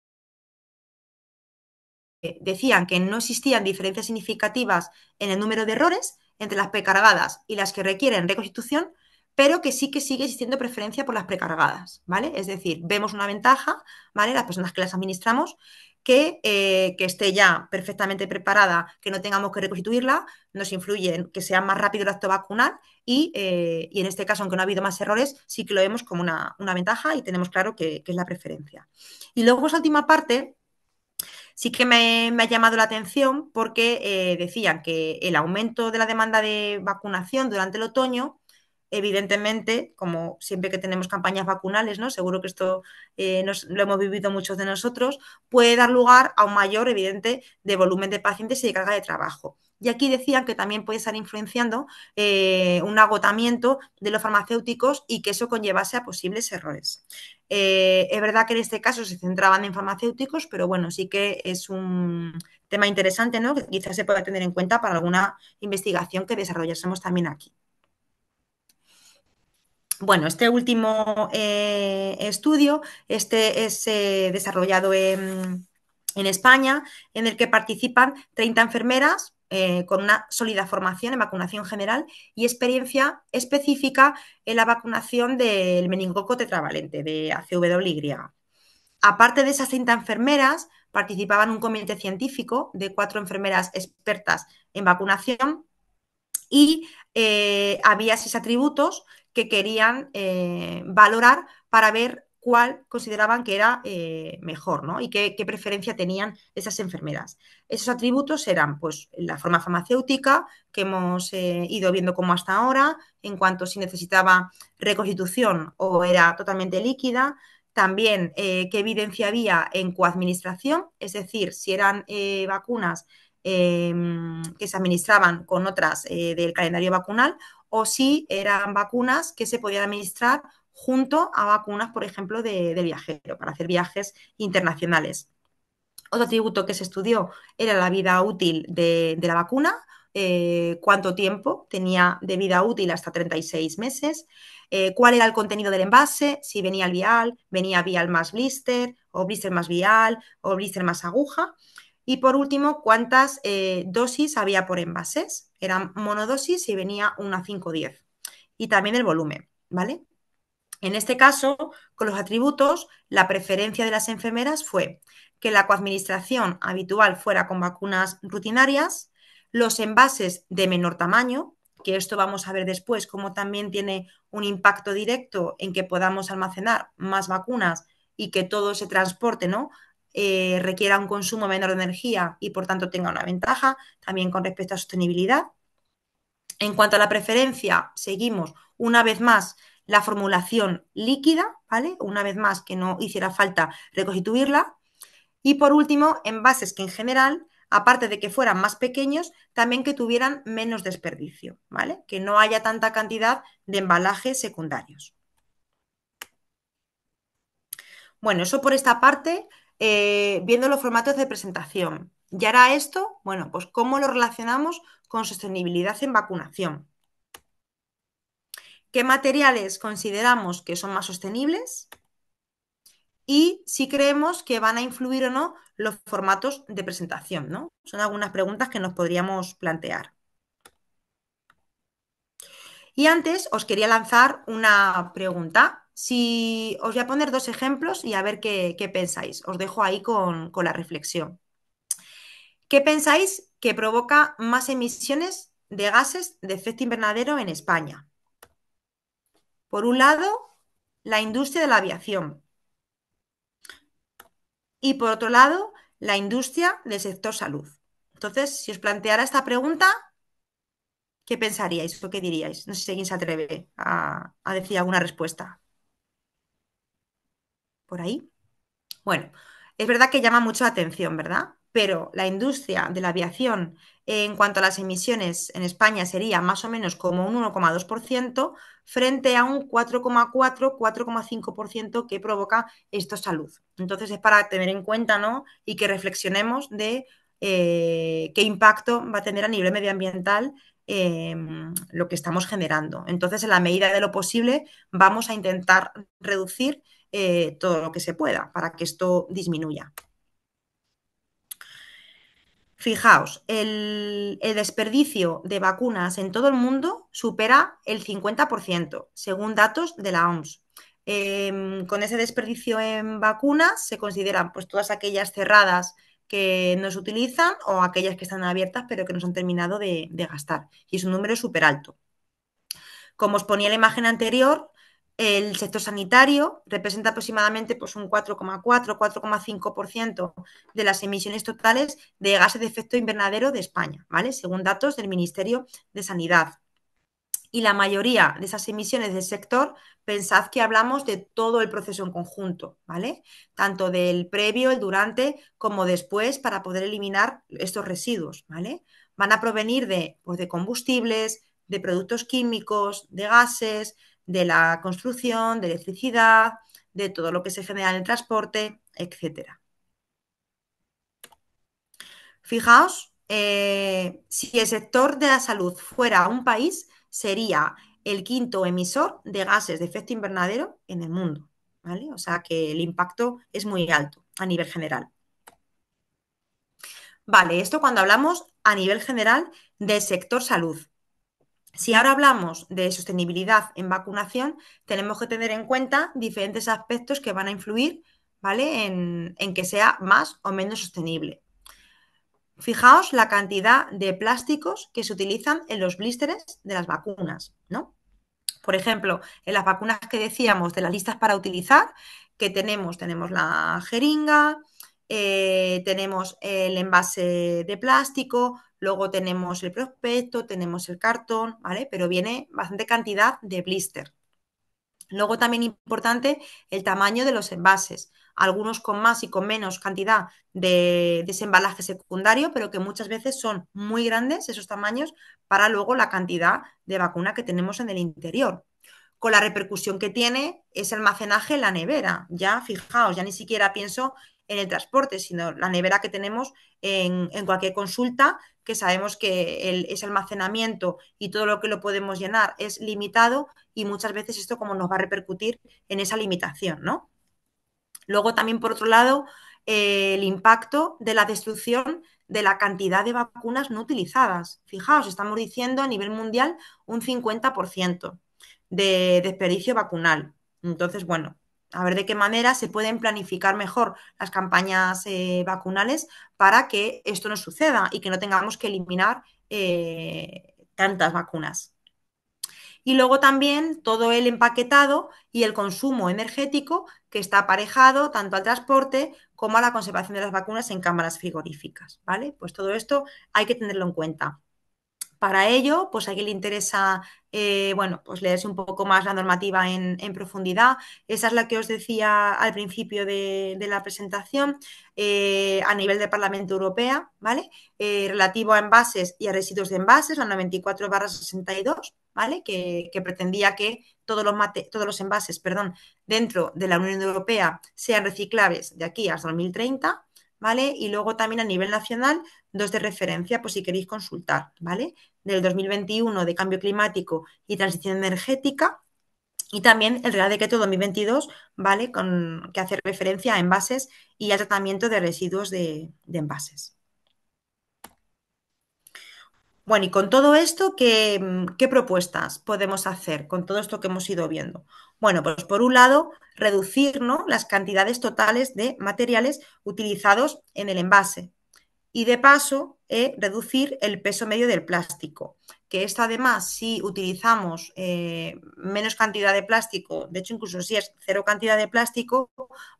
S2: decían que no existían diferencias significativas en el número de errores entre las precargadas y las que requieren reconstitución, pero que sí que sigue existiendo preferencia por las precargadas, ¿vale? Es decir, vemos una ventaja, ¿vale? Las personas que las administramos, que esté ya perfectamente preparada, que no tengamos que reconstituirla, nos influye en que sea más rápido el acto vacunal y en este caso, aunque no ha habido más errores, sí que lo vemos como una ventaja y tenemos claro que es la preferencia. Y luego esa última parte sí que me ha llamado la atención porque decían que el aumento de la demanda de vacunación durante el otoño, evidentemente, como siempre que tenemos campañas vacunales, ¿no? Seguro que esto lo hemos vivido muchos de nosotros, puede dar lugar a un mayor, evidente, de volumen de pacientes y de carga de trabajo. Y aquí decían que también puede estar influenciando un agotamiento de los farmacéuticos y que eso conllevase a posibles errores. Es verdad que en este caso se centraban en farmacéuticos, pero bueno, sí que es un tema interesante, ¿no? Que quizás se pueda tener en cuenta para alguna investigación que desarrollásemos también aquí. Bueno, este último estudio es desarrollado en España, en el que participan 30 enfermeras con una sólida formación en vacunación general y experiencia específica en la vacunación del meningococo tetravalente, de ACWY. Aparte de esas 30 enfermeras, participaban un comité científico de 4 enfermeras expertas en vacunación y había 6 atributos que querían valorar para ver cuál consideraban que era mejor, ¿no? Y qué preferencia tenían esas enfermeras. Esos atributos eran pues, la forma farmacéutica, que hemos ido viendo como hasta ahora, en cuanto si necesitaba reconstitución o era totalmente líquida, también qué evidencia había en coadministración, es decir, si eran vacunas que se administraban con otras del calendario vacunal o si eran vacunas que se podían administrar junto a vacunas, por ejemplo, de viajero, para hacer viajes internacionales. Otro atributo que se estudió era la vida útil de la vacuna, cuánto tiempo tenía de vida útil hasta 36 meses, cuál era el contenido del envase, si venía vial más blister, o blister más vial, o blister más aguja. Y por último, cuántas dosis había por envases. Eran monodosis y venía una 5-10. Y también el volumen, ¿vale? En este caso, con los atributos, la preferencia de las enfermeras fue que la coadministración habitual fuera con vacunas rutinarias, los envases de menor tamaño, que esto vamos a ver después, cómo también tiene un impacto directo en que podamos almacenar más vacunas y que todo ese transporte, ¿no? Requiera un consumo menor de energía y por tanto tenga una ventaja también con respecto a sostenibilidad. En cuanto a la preferencia, seguimos una vez más la formulación líquida, ¿vale? Una vez más que no hiciera falta reconstituirla. Y por último, envases que en general, aparte de que fueran más pequeños, también que tuvieran menos desperdicio, ¿vale? Que no haya tanta cantidad de embalajes secundarios. Bueno, eso por esta parte, viendo los formatos de presentación. Y ahora esto, bueno, pues cómo lo relacionamos con sostenibilidad en vacunación. ¿Qué materiales consideramos que son más sostenibles? y si creemos que van a influir o no los formatos de presentación, ¿no? Son algunas preguntas que nos podríamos plantear. Y antes os quería lanzar una pregunta. Si os voy a poner dos ejemplos y a ver qué pensáis. Os dejo ahí con la reflexión. ¿Qué pensáis que provoca más emisiones de gases de efecto invernadero en España? Por un lado, la industria de la aviación y por otro lado, la industria del sector salud. Entonces, si os planteara esta pregunta, ¿qué pensaríais o qué diríais? No sé si alguien se atreve a decir alguna respuesta. ¿Por ahí? Bueno, es verdad que llama mucho la atención, ¿verdad? Pero la industria de la aviación, en cuanto a las emisiones en España, sería más o menos como un 1,2% frente a un 4,4-4,5% que provoca esto salud. Entonces es para tener en cuenta, ¿no? Y que reflexionemos de qué impacto va a tener a nivel medioambiental lo que estamos generando. Entonces, en la medida de lo posible, vamos a intentar reducir todo lo que se pueda para que esto disminuya. Fijaos, el desperdicio de vacunas en todo el mundo supera el 50%, según datos de la OMS. Con ese desperdicio en vacunas se consideran pues, todas aquellas cerradas que no se utilizan o aquellas que están abiertas pero que no se han terminado de gastar. Y es un número súper alto. Como os ponía en la imagen anterior, el sector sanitario representa aproximadamente pues, un 4,4-4,5% de las emisiones totales de gases de efecto invernadero de España, ¿vale? Según datos del Ministerio de Sanidad. Y la mayoría de esas emisiones del sector, pensad que hablamos de todo el proceso en conjunto, ¿vale? Tanto del previo, el durante, como después para poder eliminar estos residuos, ¿vale? Van a provenir pues, de combustibles, de productos químicos, de gases, de la construcción, de electricidad, de todo lo que se genera en el transporte, etcétera. Fijaos, si el sector de la salud fuera un país, sería el quinto emisor de gases de efecto invernadero en el mundo, ¿vale? O sea que el impacto es muy alto a nivel general. Vale, esto cuando hablamos a nivel general del sector salud. Si ahora hablamos de sostenibilidad en vacunación, tenemos que tener en cuenta diferentes aspectos que van a influir, ¿vale? En que sea más o menos sostenible. Fijaos la cantidad de plásticos que se utilizan en los blísteres de las vacunas, ¿no? Por ejemplo, en las vacunas que decíamos de las listas para utilizar, que tenemos la jeringa, tenemos el envase de plástico, luego tenemos el prospecto, tenemos el cartón, ¿vale? Pero viene bastante cantidad de blister. Luego también importante el tamaño de los envases, algunos con más y con menos cantidad de desembalaje secundario, pero que muchas veces son muy grandes esos tamaños para luego la cantidad de vacuna que tenemos en el interior. Con la repercusión que tiene ese almacenaje en la nevera. Ya, fijaos, ya ni siquiera pienso en el transporte, sino la nevera que tenemos en cualquier consulta, que sabemos que ese almacenamiento y todo lo que lo podemos llenar es limitado y muchas veces esto como nos va a repercutir en esa limitación, ¿no? Luego también, por otro lado, el impacto de la destrucción de la cantidad de vacunas no utilizadas. Fijaos, estamos diciendo a nivel mundial un 50% de desperdicio vacunal. Entonces, bueno, a ver de qué manera se pueden planificar mejor las campañas vacunales para que esto no suceda y que no tengamos que eliminar tantas vacunas. Y luego también todo el empaquetado y el consumo energético que está aparejado tanto al transporte como a la conservación de las vacunas en cámaras frigoríficas, ¿vale? Pues todo esto hay que tenerlo en cuenta. Para ello, pues a quien le interesa, bueno, pues leerse un poco más la normativa en profundidad. Esa es la que os decía al principio de la presentación, a nivel del Parlamento Europeo, ¿vale? Relativo a envases y a residuos de envases, la 94/62, ¿vale? Que pretendía que todos los envases, perdón, dentro de la Unión Europea sean reciclables de aquí hasta 2030. ¿Vale? Y luego también a nivel nacional, dos de referencia, pues si queréis consultar, ¿vale? Del 2021 de cambio climático y transición energética Y también el Real Decreto 2022, ¿vale? Que hace referencia a envases y al tratamiento de residuos de envases. Bueno, y con todo esto, ¿qué propuestas podemos hacer con todo esto que hemos ido viendo? Bueno, pues por un lado, reducir, ¿no?, las cantidades totales de materiales utilizados en el envase y de paso reducir el peso medio del plástico. Que esto además, si utilizamos menos cantidad de plástico, de hecho incluso si es cero cantidad de plástico,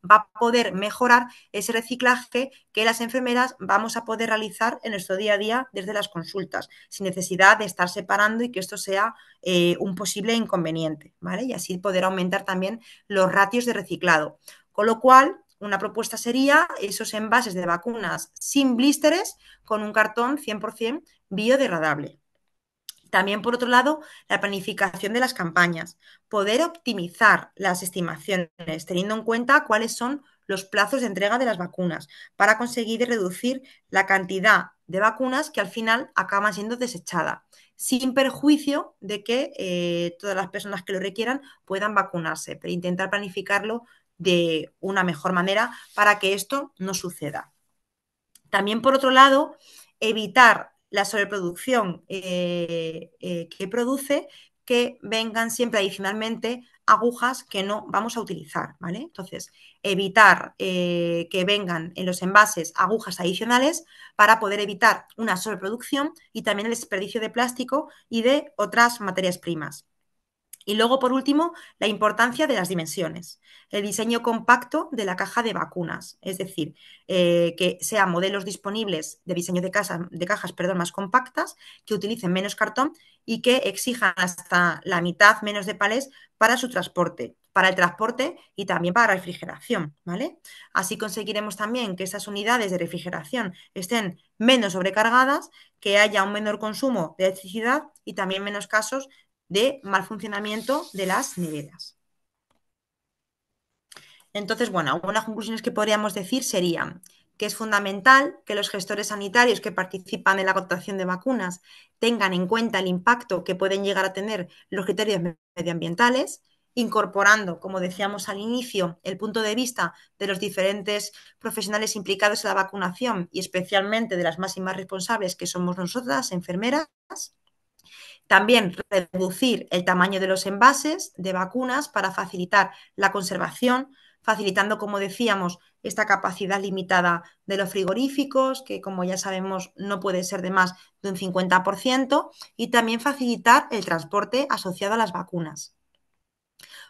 S2: va a poder mejorar ese reciclaje que las enfermeras vamos a poder realizar en nuestro día a día desde las consultas, sin necesidad de estar separando y que esto sea un posible inconveniente, ¿vale? Y así poder aumentar también los ratios de reciclado. Con lo cual, una propuesta sería esos envases de vacunas sin blísteres con un cartón 100% biodegradable. También, por otro lado, la planificación de las campañas. Poder optimizar las estimaciones teniendo en cuenta cuáles son los plazos de entrega de las vacunas para conseguir reducir la cantidad de vacunas que al final acaban siendo desechadas, sin perjuicio de que todas las personas que lo requieran puedan vacunarse, pero intentar planificarlo de una mejor manera para que esto no suceda. También, por otro lado, evitar la sobreproducción que produce que vengan siempre adicionalmente agujas que no vamos a utilizar, ¿vale? Entonces, evitar que vengan en los envases agujas adicionales para poder evitar una sobreproducción y también el desperdicio de plástico y de otras materias primas. Y luego, por último, la importancia de las dimensiones. El diseño compacto de la caja de vacunas, es decir, que sean modelos disponibles de diseño de cajas, perdón, más compactas, que utilicen menos cartón y que exijan hasta la mitad menos de palés para su transporte, para el transporte y también para la refrigeración, ¿vale? Así conseguiremos también que esas unidades de refrigeración estén menos sobrecargadas, que haya un menor consumo de electricidad y también menos casos de mal funcionamiento de las neveras. Entonces, bueno, algunas conclusiones que podríamos decir serían que es fundamental que los gestores sanitarios que participan en la contratación de vacunas tengan en cuenta el impacto que pueden llegar a tener los criterios medioambientales, incorporando, como decíamos al inicio, el punto de vista de los diferentes profesionales implicados en la vacunación y especialmente de las máximas responsables que somos nosotras, enfermeras. También reducir el tamaño de los envases de vacunas para facilitar la conservación, facilitando, como decíamos, esta capacidad limitada de los frigoríficos, que como ya sabemos no puede ser de más de un 50%, y también facilitar el transporte asociado a las vacunas.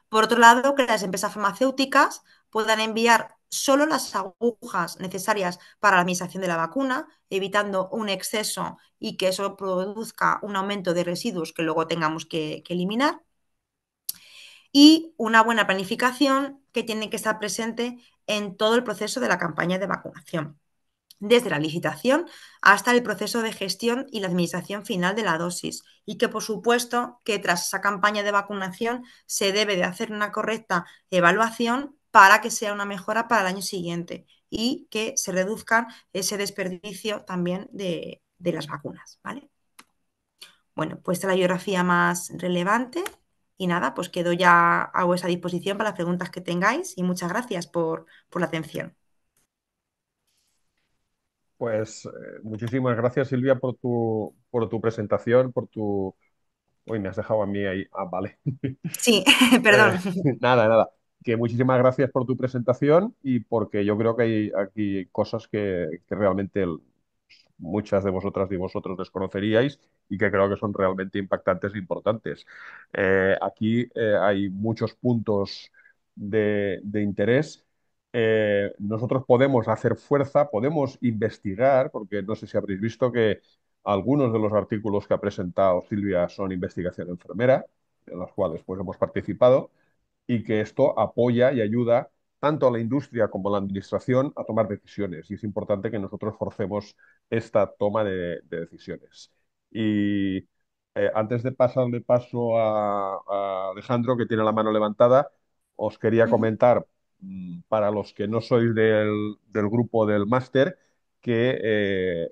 S2: Por otro lado, que las empresas farmacéuticas puedan enviar solo las agujas necesarias para la administración de la vacuna, evitando un exceso y que eso produzca un aumento de residuos que luego tengamos que eliminar. Y una buena planificación que tiene que estar presente en todo el proceso de la campaña de vacunación, desde la licitación hasta el proceso de gestión y la administración final de la dosis. Y que, por supuesto, que tras esa campaña de vacunación se debe de hacer una correcta evaluación para que sea una mejora para el año siguiente y que se reduzca ese desperdicio también de las vacunas, ¿vale? Bueno, pues esta es la biografía más relevante y nada, pues quedo ya a vuestra disposición para las preguntas que tengáis y muchas gracias por la atención.
S1: Pues muchísimas gracias, Silvia, por tu presentación, por tu... Uy, me has dejado a mí ahí. Ah, vale.
S2: Sí,
S1: Eh,
S2: perdón.
S1: nada, nada. Que muchísimas gracias por tu presentación y porque yo creo que hay aquí cosas que realmente muchas de vosotras y vosotros desconoceríais y que creo que son realmente impactantes e importantes. Aquí hay muchos puntos de interés. Nosotros podemos hacer fuerza, podemos investigar, porque no sé si habréis visto que algunos de los artículos que ha presentado Silvia son investigación enfermera, en los cuales pues, hemos participado y que esto apoya y ayuda tanto a la industria como a la administración a tomar decisiones. Y es importante que nosotros forcemos esta toma de decisiones. Y antes de pasarle paso a Alejandro, que tiene la mano levantada, os quería comentar, para los que no sois del grupo del máster, que,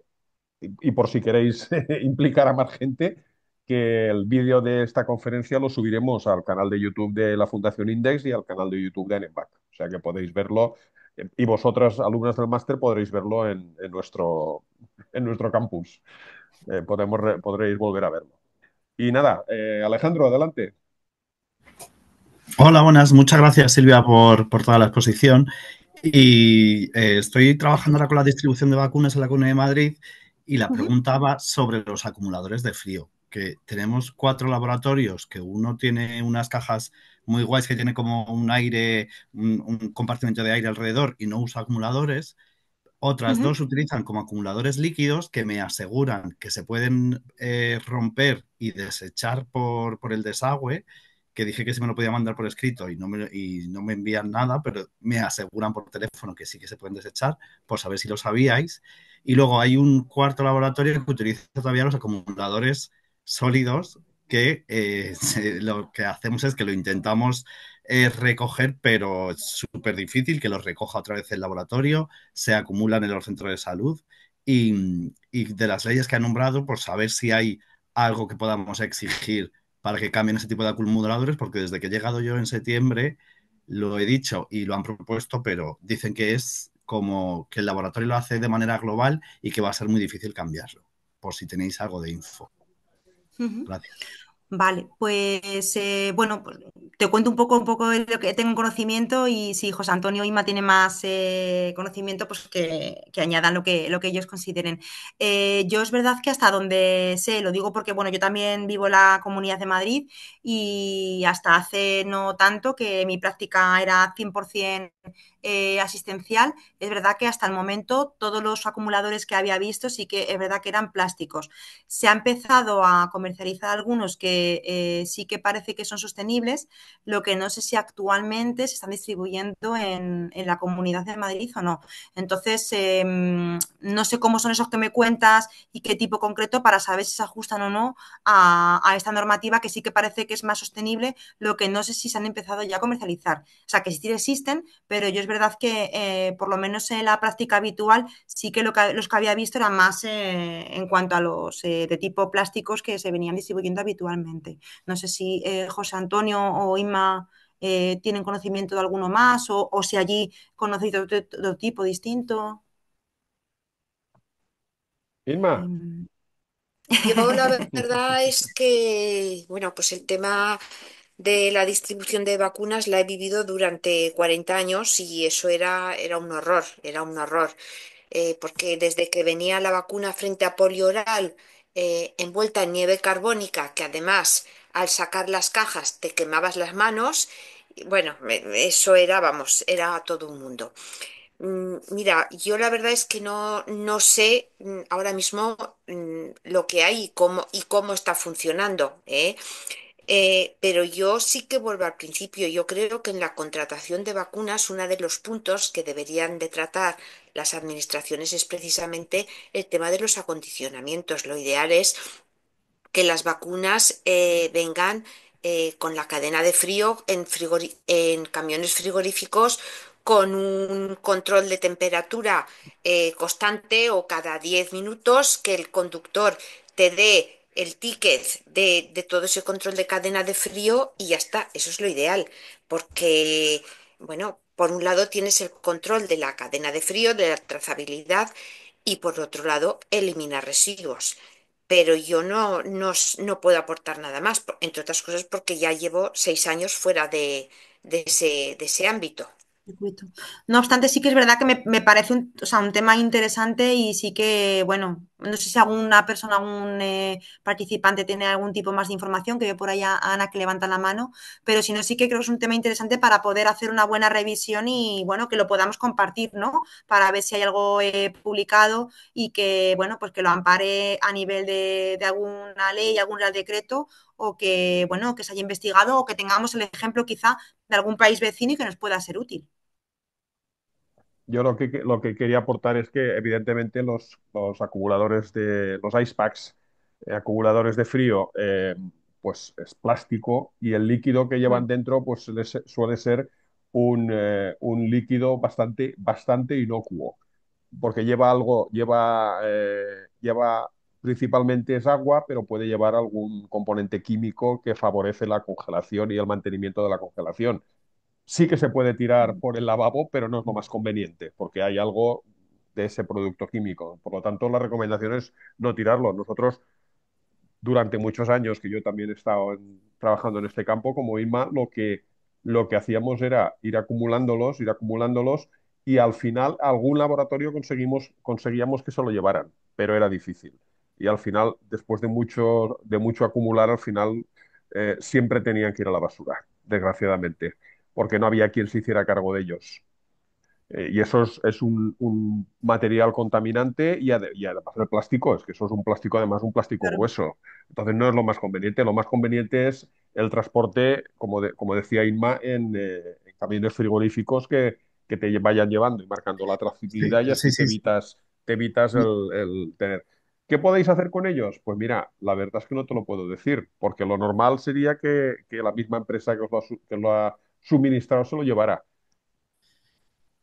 S1: y por si queréis implicar a más gente, que el vídeo de esta conferencia lo subiremos al canal de YouTube de la Fundación Index y al canal de YouTube de NEPAC. O sea que podéis verlo y vosotras, alumnas del máster, podréis verlo en nuestro campus. Podréis volver a verlo. Y nada, Alejandro, adelante.
S4: Hola, buenas. Muchas gracias, Silvia, por toda la exposición. Y estoy trabajando ahora con la distribución de vacunas en la Comunidad de Madrid y la
S2: Ujú,
S4: pregunta va sobre los acumuladores de frío, que tenemos 4 laboratorios, que uno tiene unas cajas muy guays que tiene como un aire, un compartimento de aire alrededor y no usa acumuladores. Otras
S2: ujú.
S4: dos utilizan como acumuladores líquidos que me aseguran que se pueden romper y desechar por el desagüe, que dije que se me lo podía mandar por escrito y no me envían nada, pero me aseguran por teléfono que sí que se pueden desechar, por saber si lo sabíais. Y luego hay un cuarto laboratorio que utiliza todavía los acumuladores sólidos, que lo que hacemos es que lo intentamos recoger, pero es súper difícil que los recoja otra vez el laboratorio, se acumulan en los centros de salud y de las leyes que ha nombrado, por saber si hay algo que podamos exigir para que cambien ese tipo de acumuladores, porque desde que he llegado yo en septiembre lo he dicho y lo han propuesto, pero dicen que es como que el laboratorio lo hace de manera global y que va a ser muy difícil cambiarlo, por si tenéis algo de info.
S2: Ujú.
S4: Gracias.
S2: Vale, pues bueno, pues, te cuento un poco de lo que tengo en conocimiento y si José Antonio o Inma tiene más conocimiento, pues que añadan lo que ellos consideren. Yo es verdad que hasta donde sé, lo digo porque bueno, yo también vivo en la Comunidad de Madrid y hasta hace no tanto que mi práctica era 100% asistencial, es verdad que hasta el momento todos los acumuladores que había visto sí que es verdad que eran plásticos. Se ha empezado a comercializar algunos que sí que parece que son sostenibles, lo que no sé si actualmente se están distribuyendo en la Comunidad de Madrid o no. Entonces, no sé cómo son esos que me cuentas y qué tipo concreto para saber si se ajustan o no a esta normativa que sí que parece que es más sostenible, lo que no sé si se han empezado ya a comercializar. O sea, que sí existen, pero yo es verdad que por lo menos en la práctica habitual sí que, los que había visto eran más en cuanto a los de tipo plásticos que se venían distribuyendo habitualmente. No sé si José Antonio o Inma tienen conocimiento de alguno más o si allí conocéis de otro tipo distinto.
S1: Inma,
S2: Em,
S3: Yo la verdad es que, bueno, pues el tema de la distribución de vacunas la he vivido durante 40 años y eso era un horror, era un horror. Porque desde que venía la vacuna frente a polio oral envuelta en nieve carbónica, que además al sacar las cajas te quemabas las manos, y bueno, eso era, vamos, era todo un mundo. Mira, yo la verdad es que no sé ahora mismo lo que hay y cómo está funcionando, ¿eh? Pero yo sí que vuelvo al principio. Yo creo que en la contratación de vacunas, uno de los puntos que deberían de tratar las administraciones es precisamente el tema de los acondicionamientos. Lo ideal es que las vacunas vengan con la cadena de frío en camiones frigoríficos con un control de temperatura constante o cada 10 minutos, que el conductor te dé el ticket de todo ese control de cadena de frío y ya está. Eso es lo ideal, porque, bueno, por un lado tienes el control de la cadena de frío, de la trazabilidad y por otro lado eliminar residuos, pero yo no puedo aportar nada más, entre otras cosas porque ya llevo 6 años fuera de ese ámbito.
S2: Circuito. No obstante, sí que es verdad que me parece o sea, un tema interesante y sí que, bueno, no sé si alguna persona, algún participante tiene algún tipo más de información, que veo por ahí a Ana que levanta la mano, pero si no, sí que creo que es un tema interesante para poder hacer una buena revisión y, bueno, que lo podamos compartir, ¿no? Para ver si hay algo publicado y que, bueno, pues que lo ampare a nivel de alguna ley, algún real decreto o que, bueno, que se haya investigado o que tengamos el ejemplo quizá de algún país vecino y que nos pueda ser útil.
S1: yo lo que quería aportar es que evidentemente los acumuladores de los ice packs, acumuladores de frío, pues es plástico y el líquido que llevan
S2: Mm.
S1: dentro pues suele ser un líquido bastante inocuo porque lleva principalmente es agua, pero puede llevar algún componente químico que favorece la congelación y el mantenimiento de la congelación. Sí que se puede tirar por el lavabo, pero no es lo más conveniente, porque hay algo de ese producto químico. Por lo tanto, la recomendación es no tirarlo. Nosotros, durante muchos años que yo también he estado trabajando en este campo, como Inma, lo que hacíamos era ir acumulándolos, y al final algún laboratorio conseguíamos que se lo llevaran, pero era difícil. Y al final, después de mucho acumular, al final siempre tenían que ir a la basura, desgraciadamente, porque no había quien se hiciera cargo de ellos. Y eso es un material contaminante, y además el plástico, es que eso es un plástico, además un plástico
S2: Claro.
S1: grueso. Entonces no es lo más conveniente. Lo más conveniente es el transporte, como decía Inma, en camiones frigoríficos que te vayan llevando y marcando la
S4: Sí,
S1: trazabilidad, y
S4: sí,
S1: así te
S4: sí, sí.
S1: evitas, te evitas el tener. ¿Qué podéis hacer con ellos? Pues mira, la verdad es que no te lo puedo decir, porque lo normal sería que la misma empresa que os lo ha suministrado se lo llevara.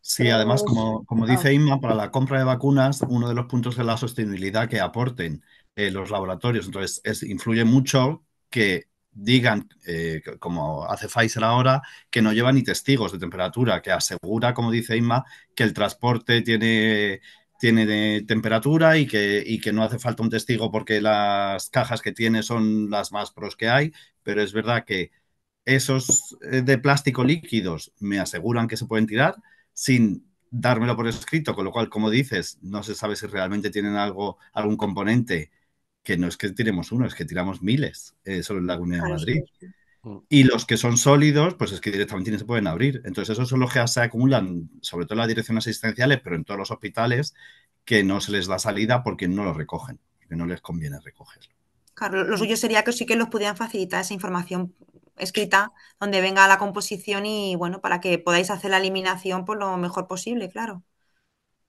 S4: Sí, además,
S3: Nosotros,
S4: como dice Inma, para la compra de vacunas, uno de los puntos es la sostenibilidad que aporten los laboratorios. Entonces, influye mucho que digan, como hace Pfizer ahora, que no lleva ni testigos de temperatura, que asegura, como dice Inma, que el transporte tiene de temperatura y que no hace falta un testigo porque las cajas que tiene son las más pros que hay, pero es verdad que esos de plástico líquidos me aseguran que se pueden tirar sin dármelo por escrito, con lo cual, como dices, no se sabe si realmente tienen algún componente, que no es que tiremos uno, es que tiramos miles solo en la Comunidad de
S2: Claro,
S4: Madrid.
S2: sí.
S1: Mm.
S4: Y los que son sólidos, pues es que directamente ni se pueden abrir. Entonces, esos son los que se acumulan, sobre todo en las direcciones asistenciales, pero en todos los hospitales, que no se les da salida porque no los recogen, porque no les conviene recogerlo.
S2: Claro, lo suyo sería que sí que los pudieran facilitar esa información escrita donde venga la composición y bueno, para que podáis hacer la eliminación por lo mejor posible, claro.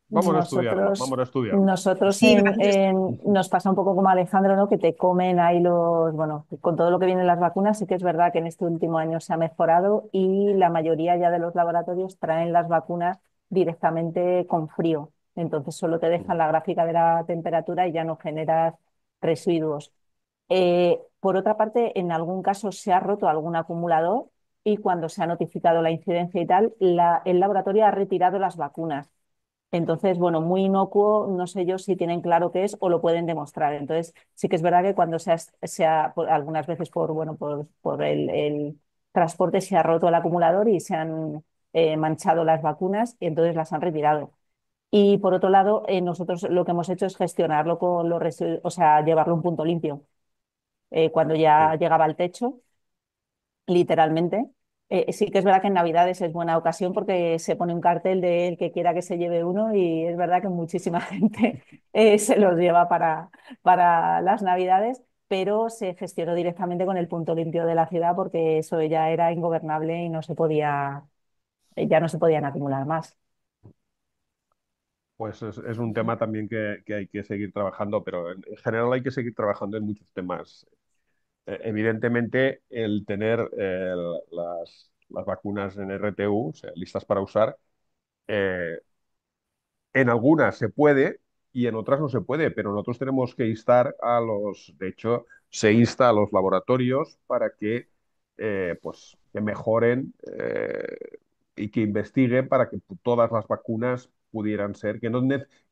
S1: Vamos a estudiarlo,
S5: Nosotros,
S1: vamos a estudiarlo.
S5: nosotros
S2: Sí, gracias.
S5: nos pasa un poco como a Alejandro, ¿no? Que te comen ahí bueno, con todo lo que viene en las vacunas, sí que es verdad que en este último año se ha mejorado y la mayoría ya de los laboratorios traen las vacunas directamente con frío. Entonces solo te dejan la gráfica de la temperatura y ya no generas residuos. Por otra parte, en algún caso se ha roto algún acumulador y cuando se ha notificado la incidencia y tal, el laboratorio ha retirado las vacunas. Entonces, bueno, muy inocuo, no sé yo si tienen claro qué es o lo pueden demostrar. Entonces, sí que es verdad que cuando algunas veces bueno, por el transporte se ha roto el acumulador y se han manchado las vacunas y entonces las han retirado. Y por otro lado, nosotros lo que hemos hecho es gestionarlo con los residuos, o sea, llevarlo a un punto limpio. Cuando ya
S1: Sí.
S5: llegaba al techo, literalmente. Sí que es verdad que en Navidades es buena ocasión porque se pone un cartel de el que quiera que se lleve uno y es verdad que muchísima gente se los lleva para las Navidades, pero se gestionó directamente con el punto limpio de la ciudad porque eso ya era ingobernable y ya no se podían acumular más.
S1: Pues es un tema también que hay que seguir trabajando, pero en general hay que seguir trabajando en muchos temas. Evidentemente, el tener las vacunas en RTU, o sea, listas para usar, eh, en algunas se puede y en otras no se puede, pero nosotros tenemos que instar de hecho, se insta a los laboratorios para pues, que mejoren y que investiguen para que todas las vacunas pudieran ser, que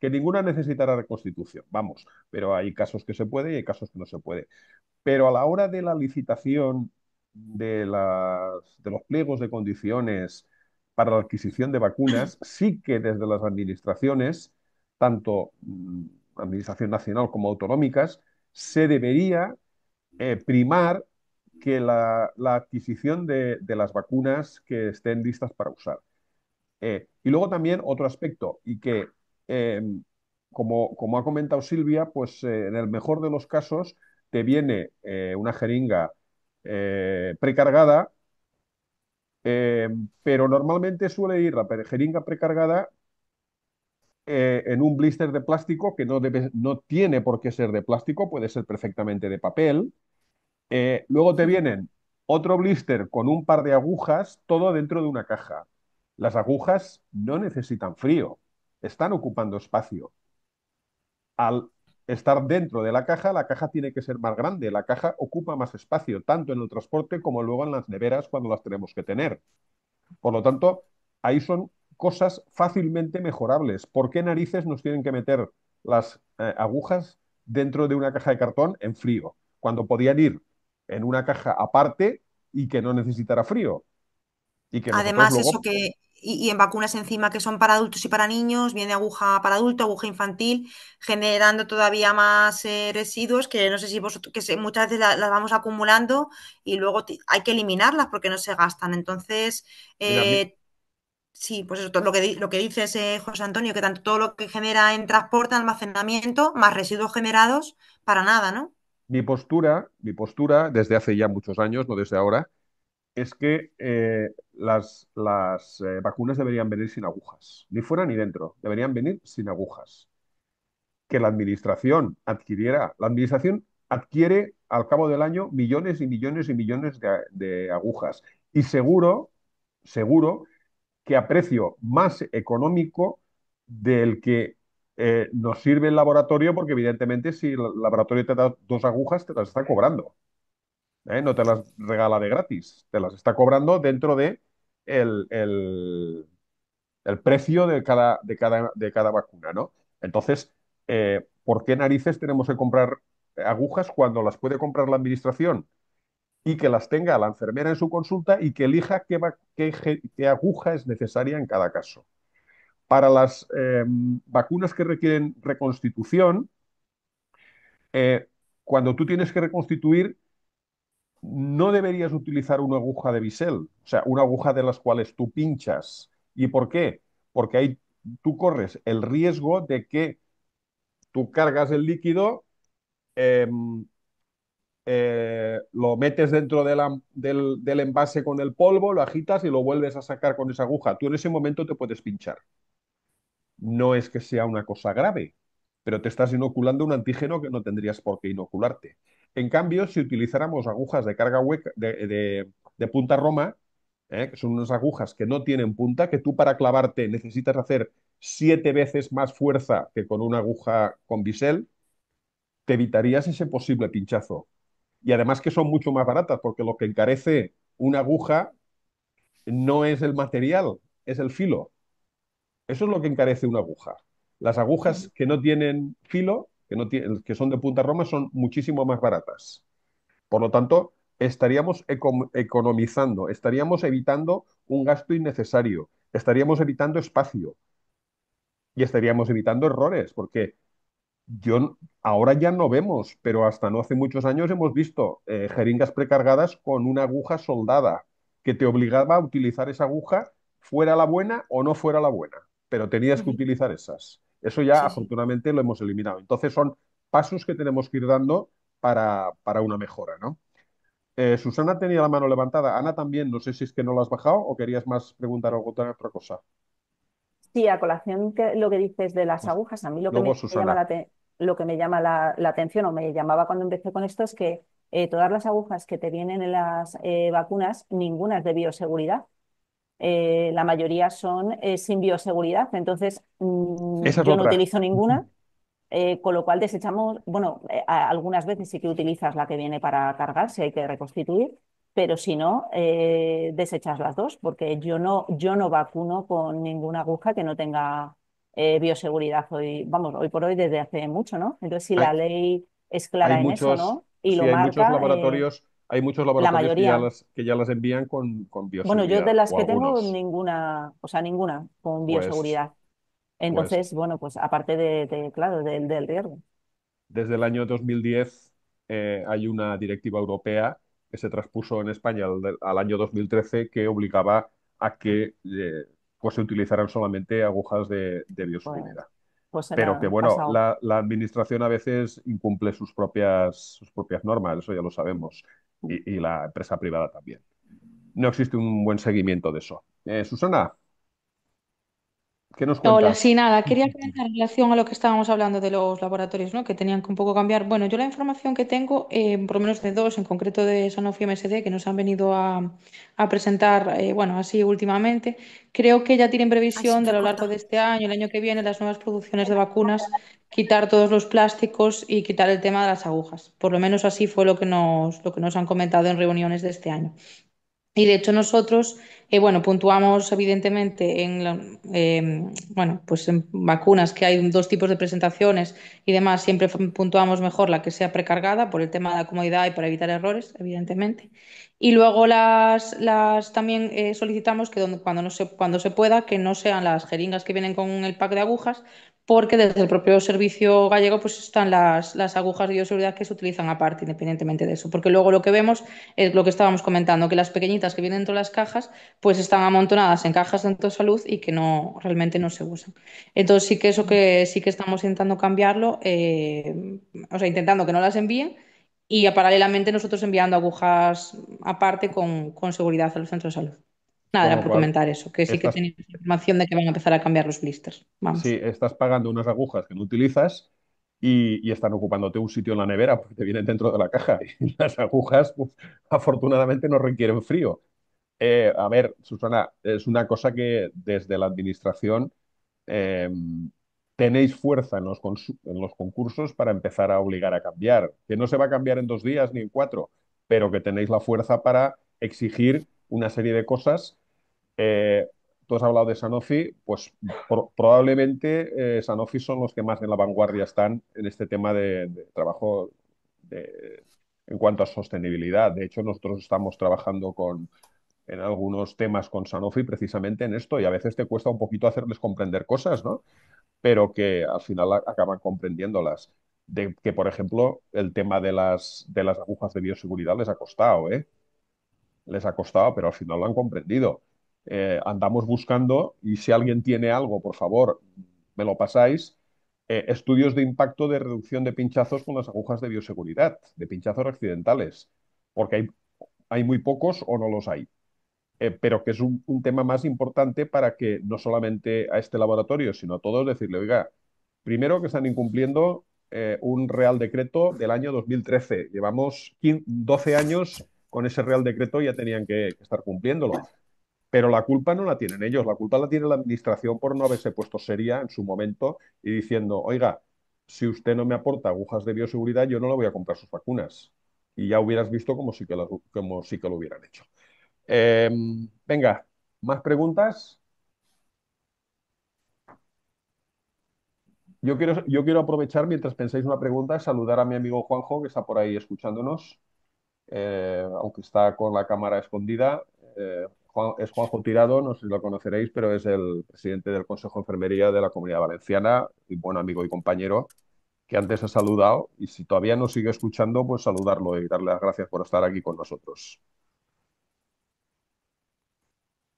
S1: ninguna necesitara reconstitución, vamos, pero hay casos que se puede y hay casos que no se puede. Pero a la hora de la licitación de los pliegos de condiciones para la adquisición de vacunas, sí que desde las administraciones, tanto Administración Nacional como autonómicas, se debería primar que la adquisición de las vacunas que estén listas para usar. Y luego también otro aspecto, y que, eh, como ha comentado Silvia, pues en el mejor de los casos te viene una jeringa precargada, eh, pero normalmente suele ir la jeringa precargada en un blister de plástico que no tiene por qué ser de plástico, puede ser perfectamente de papel. Luego te vienen otro blister con un par de agujas, todo dentro de una caja. Las agujas no necesitan frío, están ocupando espacio. Al estar dentro de la caja tiene que ser más grande, la caja ocupa más espacio, tanto en el transporte como luego en las neveras cuando las tenemos que tener. Por lo tanto, ahí son cosas fácilmente mejorables. ¿Por qué narices nos tienen que meter las agujas dentro de una caja de cartón en frío, cuando podían ir en una caja aparte y que no necesitara frío? Y que nosotros
S2: Además,
S1: luego,
S2: eso que, y en vacunas encima que son para adultos y para niños, viene aguja para adulto, aguja infantil, generando todavía más residuos que no sé si vosotros, muchas veces las vamos acumulando y luego hay que eliminarlas porque no se gastan. Entonces,
S1: mira,
S2: sí, pues eso, todo lo que dices, José Antonio, que tanto todo lo que genera en transporte, almacenamiento, más residuos generados, para nada, ¿no?
S1: mi postura desde hace ya muchos años, no desde ahora, es que las vacunas deberían venir sin agujas, ni fuera ni dentro, deberían venir sin agujas. Que la administración adquiere al cabo del año millones y millones y millones de agujas. Y seguro que a precio más económico del que nos sirve el laboratorio, porque evidentemente si el laboratorio te da dos agujas, te las está cobrando. No te las regala de gratis, te las está cobrando dentro de el, el- el precio de cada vacuna, ¿no? Entonces, ¿por qué narices tenemos que comprar agujas cuando las puede comprar la administración y que las tenga la enfermera en su consulta y que elija qué aguja es necesaria en cada caso? Para las vacunas que requieren reconstitución, eh, cuando tú tienes que reconstituir, no deberías utilizar una aguja de bisel, o sea, una aguja de las cuales tú pinchas. ¿Y por qué? Porque ahí tú corres el riesgo de que tú cargas el líquido, eh, lo metes dentro del envase con el polvo, lo agitas y lo vuelves a sacar con esa aguja. Tú en ese momento te puedes pinchar. No es que sea una cosa grave, pero te estás inoculando un antígeno que no tendrías por qué inocularte. En cambio, si utilizáramos agujas de carga hueca, de punta roma, que son unas agujas que no tienen punta, que tú para clavarte necesitas hacer 7 veces más fuerza que con una aguja con bisel, te evitarías ese posible pinchazo. Y además que son mucho más baratas, porque lo que encarece una aguja no es el material, es el filo. Eso es lo que encarece una aguja. Las agujas que no tienen filo, que son de punta roma, son muchísimo más baratas. Por lo tanto, estaríamos economizando, estaríamos evitando un gasto innecesario, estaríamos evitando espacio y estaríamos evitando errores, porque ahora ya no vemos, pero hasta no hace muchos años hemos visto jeringas precargadas con una aguja soldada que te obligaba a utilizar esa aguja, fuera la buena o no fuera la buena, pero tenías que
S2: Ujú.
S1: utilizar esas. Eso ya
S2: Sí, sí.
S1: afortunadamente lo hemos eliminado. Entonces son pasos que tenemos que ir dando para una mejora, ¿no? Susana tenía la mano levantada. Ana también, no sé si es que no la has bajado o querías más preguntar algo otra cosa.
S5: Sí, a colación lo que dices de las
S1: Pues
S5: agujas, a mí lo que
S1: luego
S5: me llama
S1: Susana.
S5: lo que me llama la atención o me llamaba cuando empecé con esto es que todas las agujas que te vienen en las vacunas, ninguna es de bioseguridad. La mayoría son sin bioseguridad, entonces
S1: Esa es
S5: yo no
S1: otra.
S5: utilizo ninguna, con lo cual desechamos, bueno, algunas veces sí que utilizas la que viene para cargar, si hay que reconstituir, pero si no, desechas las dos, porque yo no vacuno con ninguna aguja que no tenga bioseguridad hoy, vamos, hoy por hoy desde hace mucho, ¿no? Entonces, si
S1: Hay,
S5: la ley es
S1: hay
S5: clara en eso,
S1: muchos,
S5: ¿no? Y
S1: sí,
S5: lo marca,
S1: hay muchos
S5: la
S1: laboratorios
S5: mayoría.
S1: que ya las envían con
S5: Bueno, yo de
S1: bioseguridad,
S5: las
S1: o
S5: que tengo,
S1: algunos.
S5: ninguna, o sea, ninguna con
S1: Pues,
S5: bioseguridad.
S1: pues
S5: Entonces, bueno, pues aparte claro, del riesgo.
S1: desde el año 2010 hay una directiva europea que se traspuso en España al año 2013 que obligaba a que pues se utilizaran solamente agujas de
S5: Pues,
S1: bioseguridad.
S5: pues se me
S1: Pero que
S5: ha
S1: bueno,
S5: pasado.
S1: la administración a veces incumple sus propias normas, eso ya lo sabemos, y la empresa privada también. No existe un buen seguimiento de eso. Susana, ¿Qué nos
S6: Hola,
S1: cuentas?
S6: sí, nada, quería comentar en relación a lo que estábamos hablando de los laboratorios, ¿no? Que tenían que un poco cambiar. Bueno, yo la información que tengo, por lo menos de dos, en concreto de Sanofi MSD, que nos han venido a presentar, bueno, así últimamente, creo que ya tienen
S2: Ay, se
S6: previsión de a lo largo de
S2: entrecorta.
S6: este año, el año que viene, las nuevas producciones de vacunas, quitar todos los plásticos y quitar el tema de las agujas. Por lo menos así fue lo que nos han comentado en reuniones de este año. Y de hecho nosotros, bueno, puntuamos evidentemente bueno, pues en vacunas que hay dos tipos de presentaciones y demás, siempre puntuamos mejor la que sea precargada por el tema de la comodidad y para evitar errores, evidentemente. Y luego las también solicitamos que cuando se pueda, que no sean las jeringas que vienen con el pack de agujas, porque desde el propio servicio gallego pues están las agujas de bioseguridad que se utilizan aparte, independientemente de eso. Porque luego lo que vemos es lo que estábamos comentando, que las pequeñitas que vienen dentro de las cajas, pues están amontonadas en cajas de salud y que no realmente no se usan. Entonces sí que eso que sí que estamos intentando cambiarlo, o sea, intentando que no las envíen y paralelamente nosotros enviando agujas aparte con seguridad a los centros de salud. Nada,
S1: Con
S6: era
S1: lo
S6: por
S1: cual,
S6: comentar eso, que sí que
S1: estás,
S6: tenéis información de que van a empezar a cambiar los blisters.
S1: sí,
S6: Vamos.
S1: estás pagando unas agujas que no utilizas y están ocupándote un sitio en la nevera porque te vienen dentro de la caja. Y las agujas, pues, afortunadamente, no requieren frío. A ver, Susana, es una cosa que desde la administración eh, tenéis fuerza en en los concursos para empezar a obligar a cambiar. Que no se va a cambiar en 2 días ni en 4, pero que tenéis la fuerza para exigir una serie de cosas. Eh, Tú has hablado de Sanofi, pues probablemente Sanofi son los que más en la vanguardia están en este tema de trabajo de- en cuanto a sostenibilidad. De hecho, nosotros estamos trabajando en algunos temas con Sanofi precisamente en esto y a veces te cuesta un poquito hacerles comprender cosas, ¿no? Pero que al final acaban comprendiéndolas. De que, por ejemplo, el tema de las agujas de bioseguridad les ha costado, ¿eh? Les ha costado, pero al final lo han comprendido. Andamos buscando, y si alguien tiene algo, por favor, me lo pasáis, estudios de impacto de reducción de pinchazos con las agujas de bioseguridad, de pinchazos accidentales, porque hay muy pocos o no los hay. Pero que es un tema más importante para que no solamente a este laboratorio, sino a todos decirle, oiga, primero que están incumpliendo un Real Decreto del año 2013. Llevamos 12 años con ese Real Decreto y ya tenían que estar cumpliéndolo. Pero la culpa no la tienen ellos, la culpa la tiene la administración por no haberse puesto seria en su momento y diciendo, oiga, si usted no me aporta agujas de bioseguridad, yo no le voy a comprar sus vacunas. Y ya hubieras visto como sí que lo hubieran hecho. Eh, Venga, ¿más preguntas? Yo quiero aprovechar mientras pensáis una pregunta, saludar a mi amigo Juanjo, que está por ahí escuchándonos, aunque está con la cámara escondida. Es Juanjo Tirado, no sé si lo conoceréis, pero es el presidente del Consejo de Enfermería de la Comunidad Valenciana y buen amigo y compañero que antes ha saludado. Y si todavía nos sigue escuchando, pues saludarlo y darle las gracias por estar aquí con nosotros.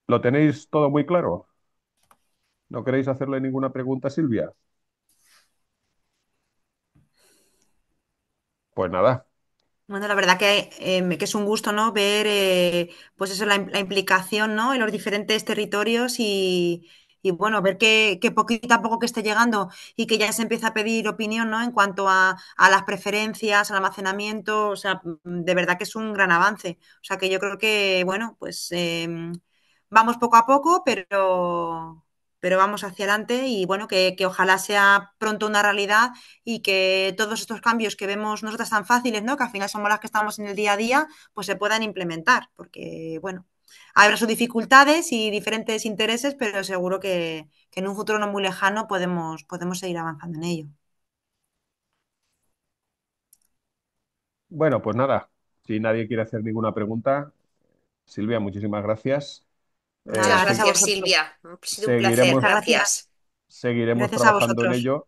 S1: ¿Lo tenéis todo muy claro? ¿No queréis hacerle ninguna pregunta, Silvia? Pues nada.
S2: Bueno, la verdad que es un gusto, ¿no? Ver, pues eso, la implicación, ¿no? En los diferentes territorios y bueno, ver que poquito a poco que esté llegando y que ya se empieza a pedir opinión, ¿no? En cuanto a las preferencias, al almacenamiento, o sea, de verdad que es un gran avance. O sea, que yo creo que, bueno, pues vamos poco a poco, pero vamos hacia adelante y bueno, que ojalá sea pronto una realidad y que todos estos cambios que vemos nosotras tan fáciles, ¿no? Que al final somos las que estamos en el día a día, pues se puedan implementar, porque bueno, habrá sus dificultades y diferentes intereses, pero seguro que en un futuro no muy lejano podemos seguir avanzando en ello.
S1: Bueno, pues nada, si nadie quiere hacer ninguna pregunta, Silvia, muchísimas gracias.
S2: Nada,
S3: Muchas
S2: gracias a
S3: gracias,
S2: vosotros.
S3: Silvia. Ha sido un placer.
S1: Seguiremos,
S2: Muchas gracias.
S3: Gracias.
S1: seguiremos
S2: Gracias a
S1: trabajando en
S2: vosotros.
S1: ello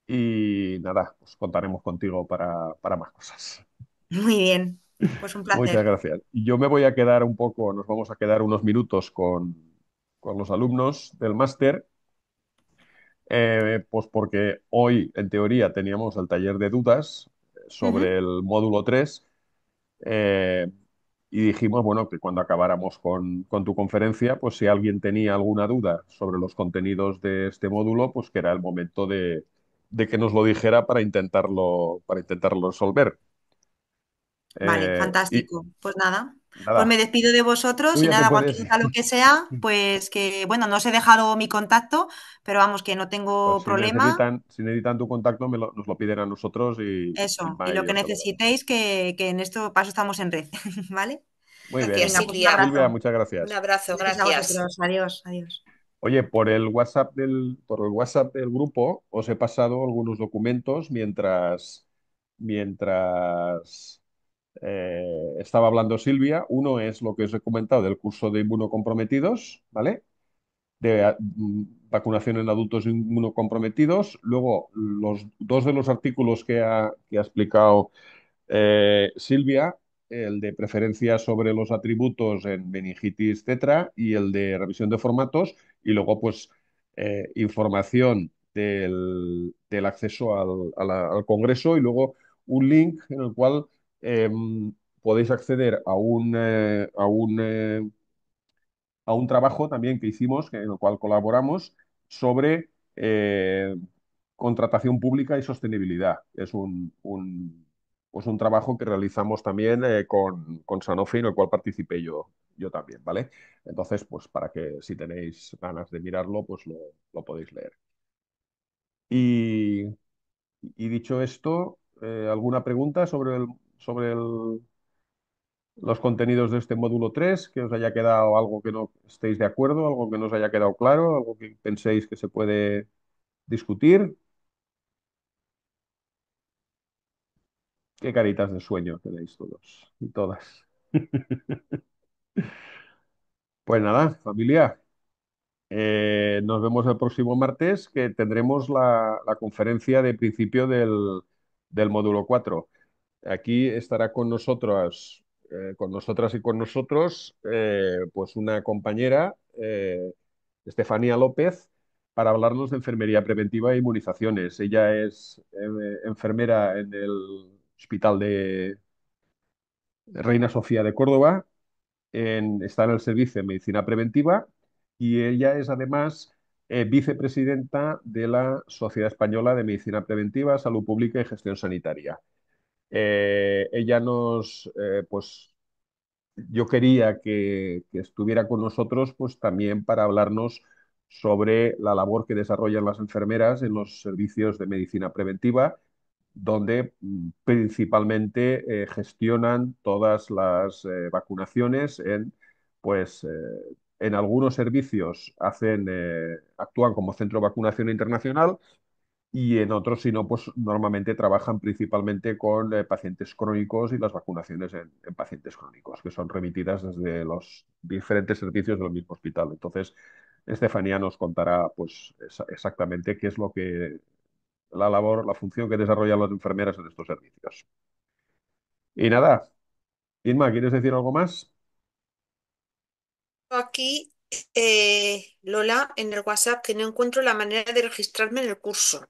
S1: y nada, pues contaremos contigo para más cosas.
S2: Muy bien, pues un
S1: Muchas
S2: placer.
S1: gracias. Y yo me voy a quedar un poco, nos vamos a quedar unos minutos con los alumnos del máster, pues porque hoy, en teoría, teníamos el taller de dudas
S2: Ujú.
S1: sobre el módulo 3. y dijimos, bueno, que cuando acabáramos con tu conferencia, pues si alguien tenía alguna duda sobre los contenidos de este módulo, pues que era el momento de que nos lo dijera para intentarlo resolver.
S2: Vale,
S1: Y
S2: fantástico. Pues nada, pues me
S1: nada,
S2: despido de
S1: tú
S2: vosotros y
S1: ya te
S2: nada,
S1: puedes,
S2: cualquier duda, lo que sea, pues que, bueno, no os he dejado mi contacto, pero vamos, que no
S1: pues
S2: tengo problema.
S1: si necesitan tu contacto, nos lo piden a nosotros y
S2: Eso, y
S1: Inma y
S2: lo
S1: yo
S2: que
S1: se lo doy.
S2: necesitéis, que en esto paso estamos en red, ¿vale?
S1: Muy
S3: Gracias,
S1: bien.
S2: Venga, pues un
S3: Silvia.
S1: Silvia,
S2: abrazo.
S1: muchas
S3: Un
S1: gracias.
S3: abrazo,
S2: Gracias a
S3: gracias.
S2: vosotros. Adiós, adiós.
S1: Oye, por el WhatsApp del grupo os he pasado algunos documentos mientras estaba hablando Silvia. Uno es lo que os he comentado del curso de inmunocomprometidos, ¿vale? Vacunación en adultos inmunocomprometidos. Luego, los dos de los artículos que ha explicado Silvia, el de preferencia sobre los atributos en meningitis tetra y el de revisión de formatos, y luego pues información del acceso al Congreso y luego un link en el cual eh, podéis acceder a un trabajo también que hicimos, en el cual colaboramos, sobre contratación pública y sostenibilidad. Es pues un trabajo que realizamos también con Sanofi, en el cual participé yo también, ¿vale? Entonces, pues para que si tenéis ganas de mirarlo, pues lo podéis leer. Y, y dicho esto, ¿alguna pregunta sobre los contenidos de este módulo 3 que os haya quedado algo que no estéis de acuerdo, algo que no os haya quedado claro, algo que penséis que se puede discutir? Qué caritas de sueño tenéis todos y todas. Pues nada, familia, nos vemos el próximo martes que tendremos la conferencia de principio del módulo 4. Aquí estará con nosotras y con nosotros, pues una compañera, Estefanía López, para hablarnos de enfermería preventiva e inmunizaciones. Ella es enfermera en el Hospital de Reina Sofía de Córdoba, está en el servicio de medicina preventiva y ella es además vicepresidenta de la Sociedad Española de Medicina Preventiva, Salud Pública y Gestión Sanitaria. Ella pues yo quería que estuviera con nosotros, pues también para hablarnos sobre la labor que desarrollan las enfermeras en los servicios de medicina preventiva, donde principalmente gestionan todas las vacunaciones pues, en algunos servicios actúan como centro de vacunación internacional y en otros, si no, pues normalmente trabajan principalmente con pacientes crónicos y las vacunaciones en pacientes crónicos, que son remitidas desde los diferentes servicios del mismo hospital. Entonces, Estefanía nos contará pues exactamente qué es lo que la labor, la función que desarrollan las enfermeras en estos servicios. Y nada, Inma, ¿quieres decir algo más?
S3: Aquí, Lola, en el WhatsApp, que no encuentro la manera de registrarme en el curso.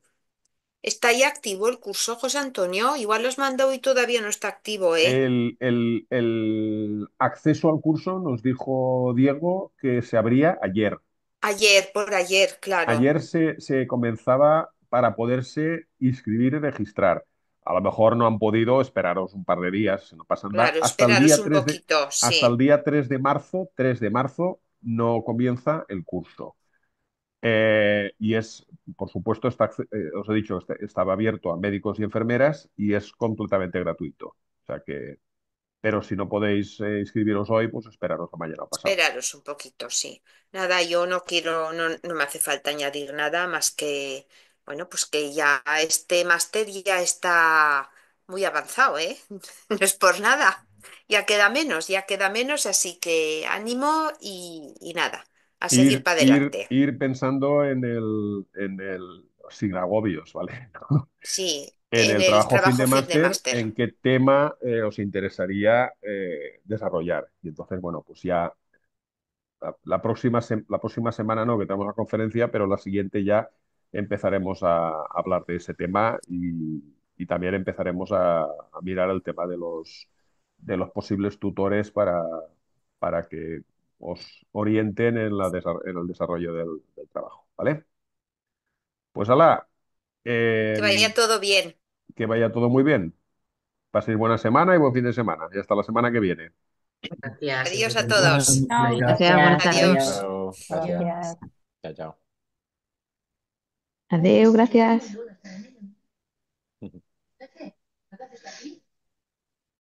S3: ¿Está ya activo el curso, José Antonio? Igual lo has mandado y todavía no está activo, ¿eh?
S1: El acceso al curso nos dijo Diego que se abría ayer.
S3: Ayer, por ayer, claro.
S1: Ayer se comenzaba para poderse inscribir y registrar. A lo mejor no han podido esperaros un par de días, no pasa nada.
S3: Claro, esperaros un poquito,
S1: Hasta el
S3: sí.
S1: día 3 de marzo no comienza el curso. Y por supuesto, os he dicho, estaba abierto a médicos y enfermeras y es completamente gratuito. O sea que, pero si no podéis inscribiros hoy, pues esperaros a mañana o pasado.
S3: Esperaros un poquito, sí. Nada, yo no quiero, no me hace falta añadir nada más que, bueno, pues que ya este máster ya está muy avanzado, ¿eh? No es por nada. Ya queda menos, así que ánimo y nada, a seguir para adelante.
S1: Ir pensando sin agobios, ¿vale?
S3: Sí,
S1: En
S3: en
S1: el
S3: el
S1: trabajo fin de
S3: trabajo fin de
S1: máster,
S3: máster.
S1: en qué tema os interesaría desarrollar. Y entonces, bueno, pues ya la próxima semana no, que tenemos la conferencia, pero la siguiente ya empezaremos a hablar de ese tema y también empezaremos a mirar el tema de los posibles tutores para que os orienten en el desarrollo del trabajo, ¿vale? Pues hala,
S3: Que vaya todo bien.
S1: que vaya todo muy bien. Paséis buena semana y buen fin de semana. Y hasta la semana que viene.
S7: Gracias.
S3: Adiós a todos.
S7: Gracias, buenas tardes.
S3: Adiós.
S1: Chao,
S5: Gracias.
S1: chao, chao.
S7: Adeu, gracias.